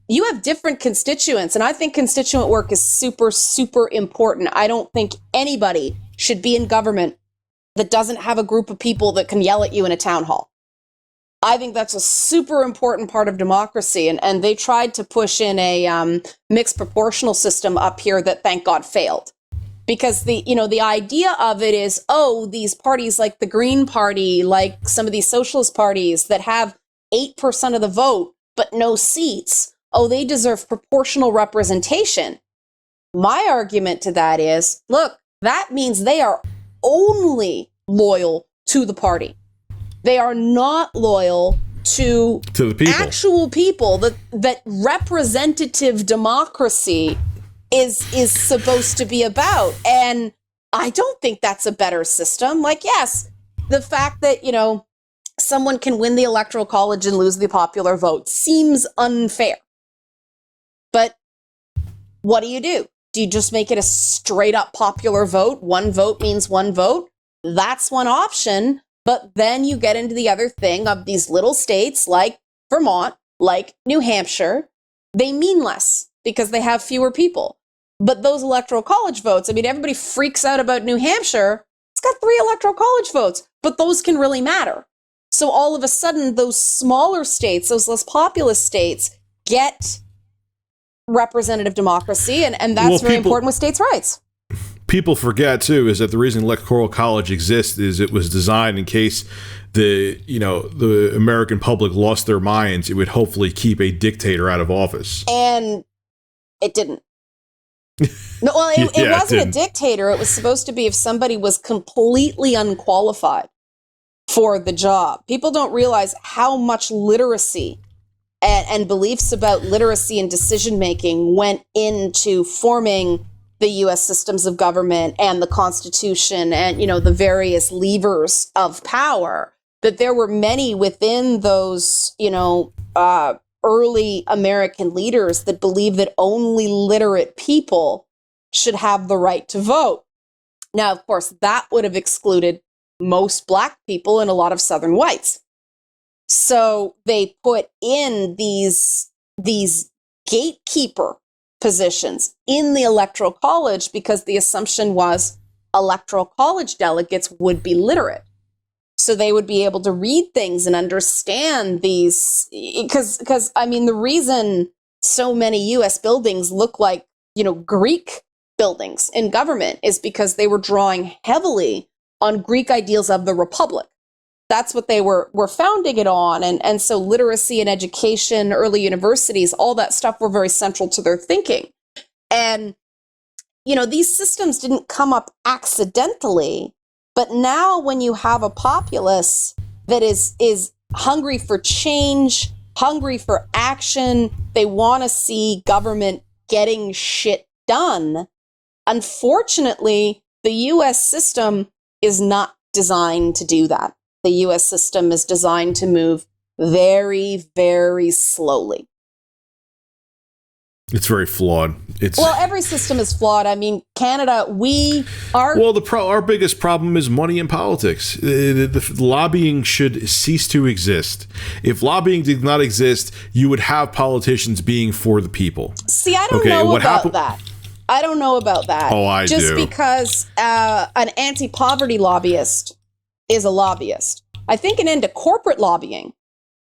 you have different constituents. And I think constituent work is super, super important. I don't think anybody should be in government that doesn't have a group of people that can yell at you in a town hall. I think that's a super important part of democracy. And they tried to push in a mixed proportional system up here that, thank God, failed. Because the idea of it is, these parties like the Green Party, like some of these socialist parties that have 8% of the vote, but no seats, they deserve proportional representation. My argument to that is, look, that means they are only loyal to the party. They are not loyal to the people. Actual people that representative democracy is supposed to be about. And I don't think that's a better system. Like, yes, the fact that, someone can win the Electoral College and lose the popular vote seems unfair. But what do? Do you just make it a straight up popular vote? One vote means one vote? That's one option. But then you get into the other thing of these little states like Vermont, like New Hampshire, they mean less because they have fewer people. But those electoral college votes, I mean, everybody freaks out about New Hampshire. It's got 3 electoral college votes, but those can really matter. So all of a sudden, those smaller states, those less populous states, get representative democracy, and that's very important with states' rights. People forget, too, is that the reason electoral college exists is it was designed in case the American public lost their minds. It would hopefully keep a dictator out of office. And it didn't. No, well, it wasn't a dictator. It was supposed to be if somebody was completely unqualified for the job. People don't realize how much literacy and beliefs about literacy and decision-making went into forming the U.S. systems of government and the Constitution and, the various levers of power, that there were many within those, early American leaders that believed that only literate people should have the right to vote. Now, of course, that would have excluded most Black people and a lot of Southern whites. So they put in these gatekeeper positions in the Electoral College because the assumption was Electoral College delegates would be literate. So they would be able to read things and understand these, because I mean, the reason so many U.S. buildings look like, Greek buildings in government is because they were drawing heavily on Greek ideals of the Republic. That's what they were founding it on. And so literacy and education, early universities, all that stuff were very central to their thinking. And, these systems didn't come up accidentally. But now when you have a populace that is hungry for change, hungry for action, they want to see government getting shit done. Unfortunately, the U.S. system is not designed to do that. The U.S. system is designed to move very, very slowly. It's very flawed. Well, every system is flawed. I mean, Canada, our biggest problem is money in politics. The lobbying should cease to exist. If lobbying did not exist, you would have politicians being for the people. See, I don't know about that. I don't know about that. Oh, I do. Just because an anti-poverty lobbyist is a lobbyist. I think an end to corporate lobbying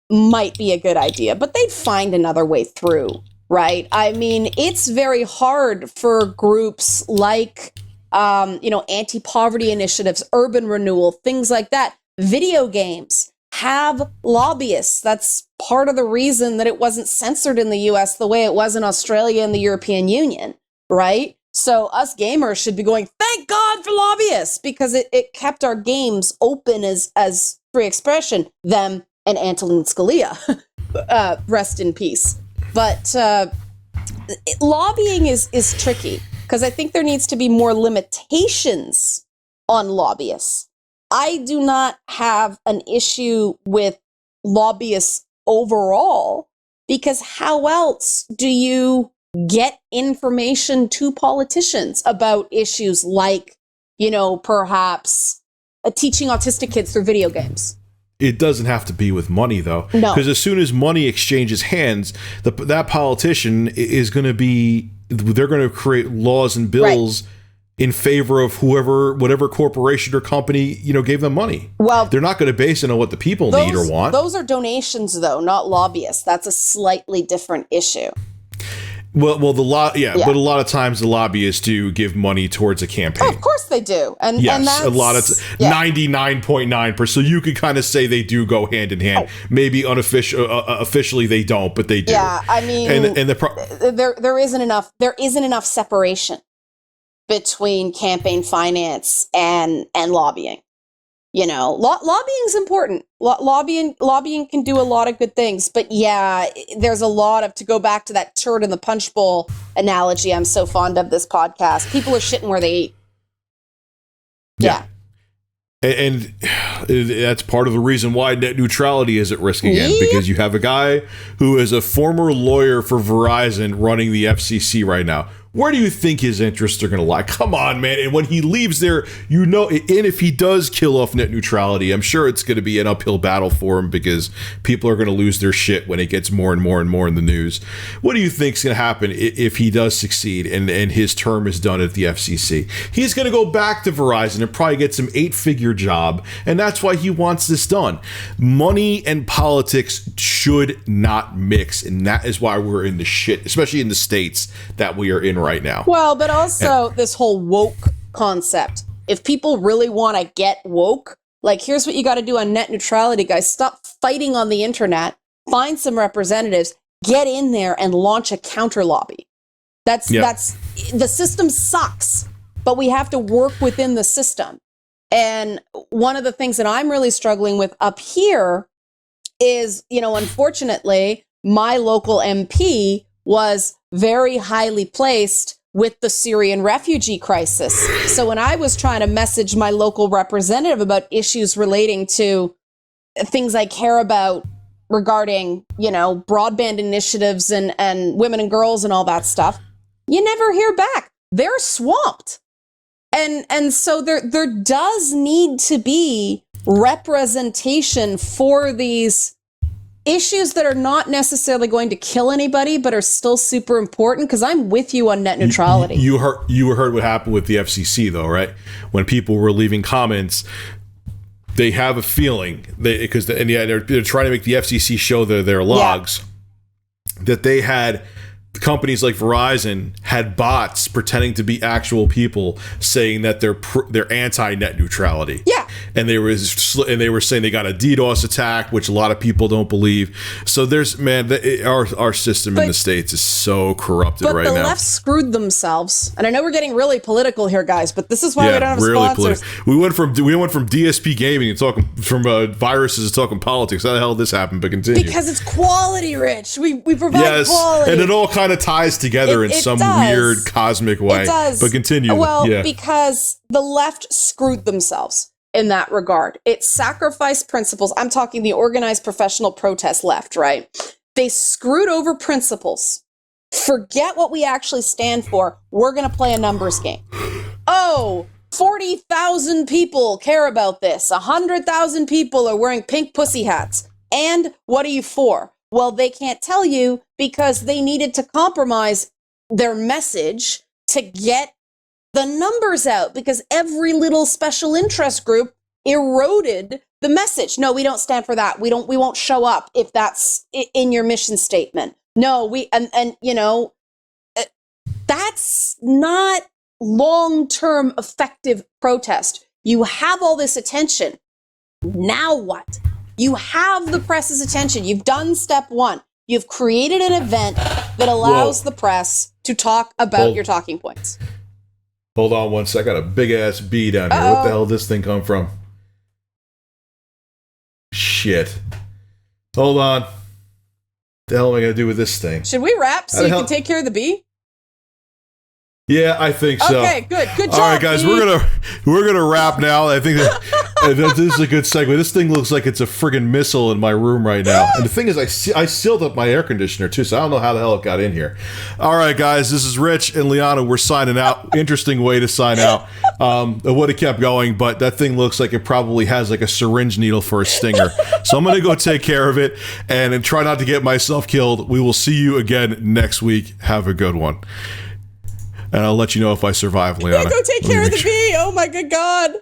might be a good idea, but they'd find another way through. Right. I mean, it's very hard for groups like, anti-poverty initiatives, urban renewal, things like that. Video games have lobbyists. That's part of the reason that it wasn't censored in the US the way it was in Australia and the European Union. Right. So us gamers should be going, thank God for lobbyists, because it kept our games open as free expression. Them and Antolin Scalia. Rest in peace. But lobbying is tricky because I think there needs to be more limitations on lobbyists. I do not have an issue with lobbyists overall because how else do you get information to politicians about issues like, perhaps teaching autistic kids through video games? It doesn't have to be with money, though. No. Because as soon as money exchanges hands, that politician is going to be... They're going to create laws and bills in favor of whatever corporation or company, gave them money. Well, they're not going to base it on what the people need or want. Those are donations, though, not lobbyists. That's a slightly different issue. Well, but a lot of times the lobbyists do give money towards a campaign. Oh, of course they do, and yes, and that's, a lot of 99.9%. So you could kind of say they do go hand in hand. Oh. Maybe officially they don't, but they do. Yeah, I mean, there isn't enough separation between campaign finance and lobbying. Lobbying is important. Lobbying can do a lot of good things, but there's a lot of, to go back to that turd in the punch bowl analogy I'm so fond of this podcast. People are shitting where they eat. Yeah. And That's part of the reason why net neutrality is at risk again, because you have a guy who is a former lawyer for Verizon running the FCC right now. Where do you think his interests are going to lie? Come on, man. And when he leaves there, and if he does kill off net neutrality, I'm sure it's going to be an uphill battle for him because people are going to lose their shit when it gets more and more and more in the news. What do you think is going to happen if he does succeed and his term is done at the FCC? He's going to go back to Verizon and probably get some 8-figure job, and that's why he wants this done. Money and politics should not mix, and that is why we're in the shit, especially in the states that we are in right now. Well, but also this whole woke concept. If people really want to get woke, like, here's what you got to do on net neutrality, guys. Stop fighting on the internet. Find some representatives. Get in there and launch a counter lobby. That's the system sucks, but we have to work within the system. And one of the things that I'm really struggling with up here is, unfortunately, my local MP was very highly placed with the Syrian refugee crisis. So when I was trying to message my local representative about issues relating to things I care about regarding, broadband initiatives and women and girls and all that stuff, you never hear back. They're swamped. And so there does need to be representation for these issues that are not necessarily going to kill anybody, but are still super important, because I'm with you on net neutrality. You heard what happened with the FCC, though, right? When people were leaving comments, they have a feeling, they're trying to make the FCC show their logs, that they had companies like Verizon had bots pretending to be actual people saying that they're anti-net neutrality. Yeah. And they were saying they got a DDoS attack, which a lot of people don't believe. So our system in the States is so corrupted right now. But the left screwed themselves. And I know we're getting really political here, guys, but this is why we don't have sponsors. We went from DSPGaming and talking from viruses to talking politics. How the hell did this happen? But continue. Because it's quality, Rich. We provide quality. And it all kind of ties together in some weird cosmic way. It does. But continue. Well, because the left screwed themselves in that regard. It sacrificed principles. I'm talking the organized professional protest left, right? They screwed over principles. Forget what we actually stand for. We're going to play a numbers game. 40,000 people care about this. 100,000 people are wearing pink pussy hats. And what are you for? Well, they can't tell you because they needed to compromise their message to get the numbers out, because every little special interest group eroded the message. No, we don't stand for that. We won't show up if that's in your mission statement. No, that's not long-term effective protest. You have all this attention. Now what? You have the press's attention. You've done step one. You've created an event that allows the press to talk about your talking points. Hold on one sec. I got a big-ass bee down here. What the hell did this thing come from? Shit. Hold on. What the hell am I going to do with this thing? Should we wrap so you can take care of the bee? Yeah, I think so. Okay, good job. All right, guys, we're gonna wrap now. I think that this is a good segue. This thing looks like it's a friggin' missile in my room right now. And the thing is, I sealed up my air conditioner too, so I don't know how the hell it got in here. All right, guys, this is Rich and Liana. We're signing out. Interesting way to sign out. It would have kept going, but that thing looks like it probably has like a syringe needle for a stinger. So I'm gonna go take care of it and try not to get myself killed. We will see you again next week. Have a good one. And I'll let you know if I survive, Liana. Go take care of the bee. Oh my good God.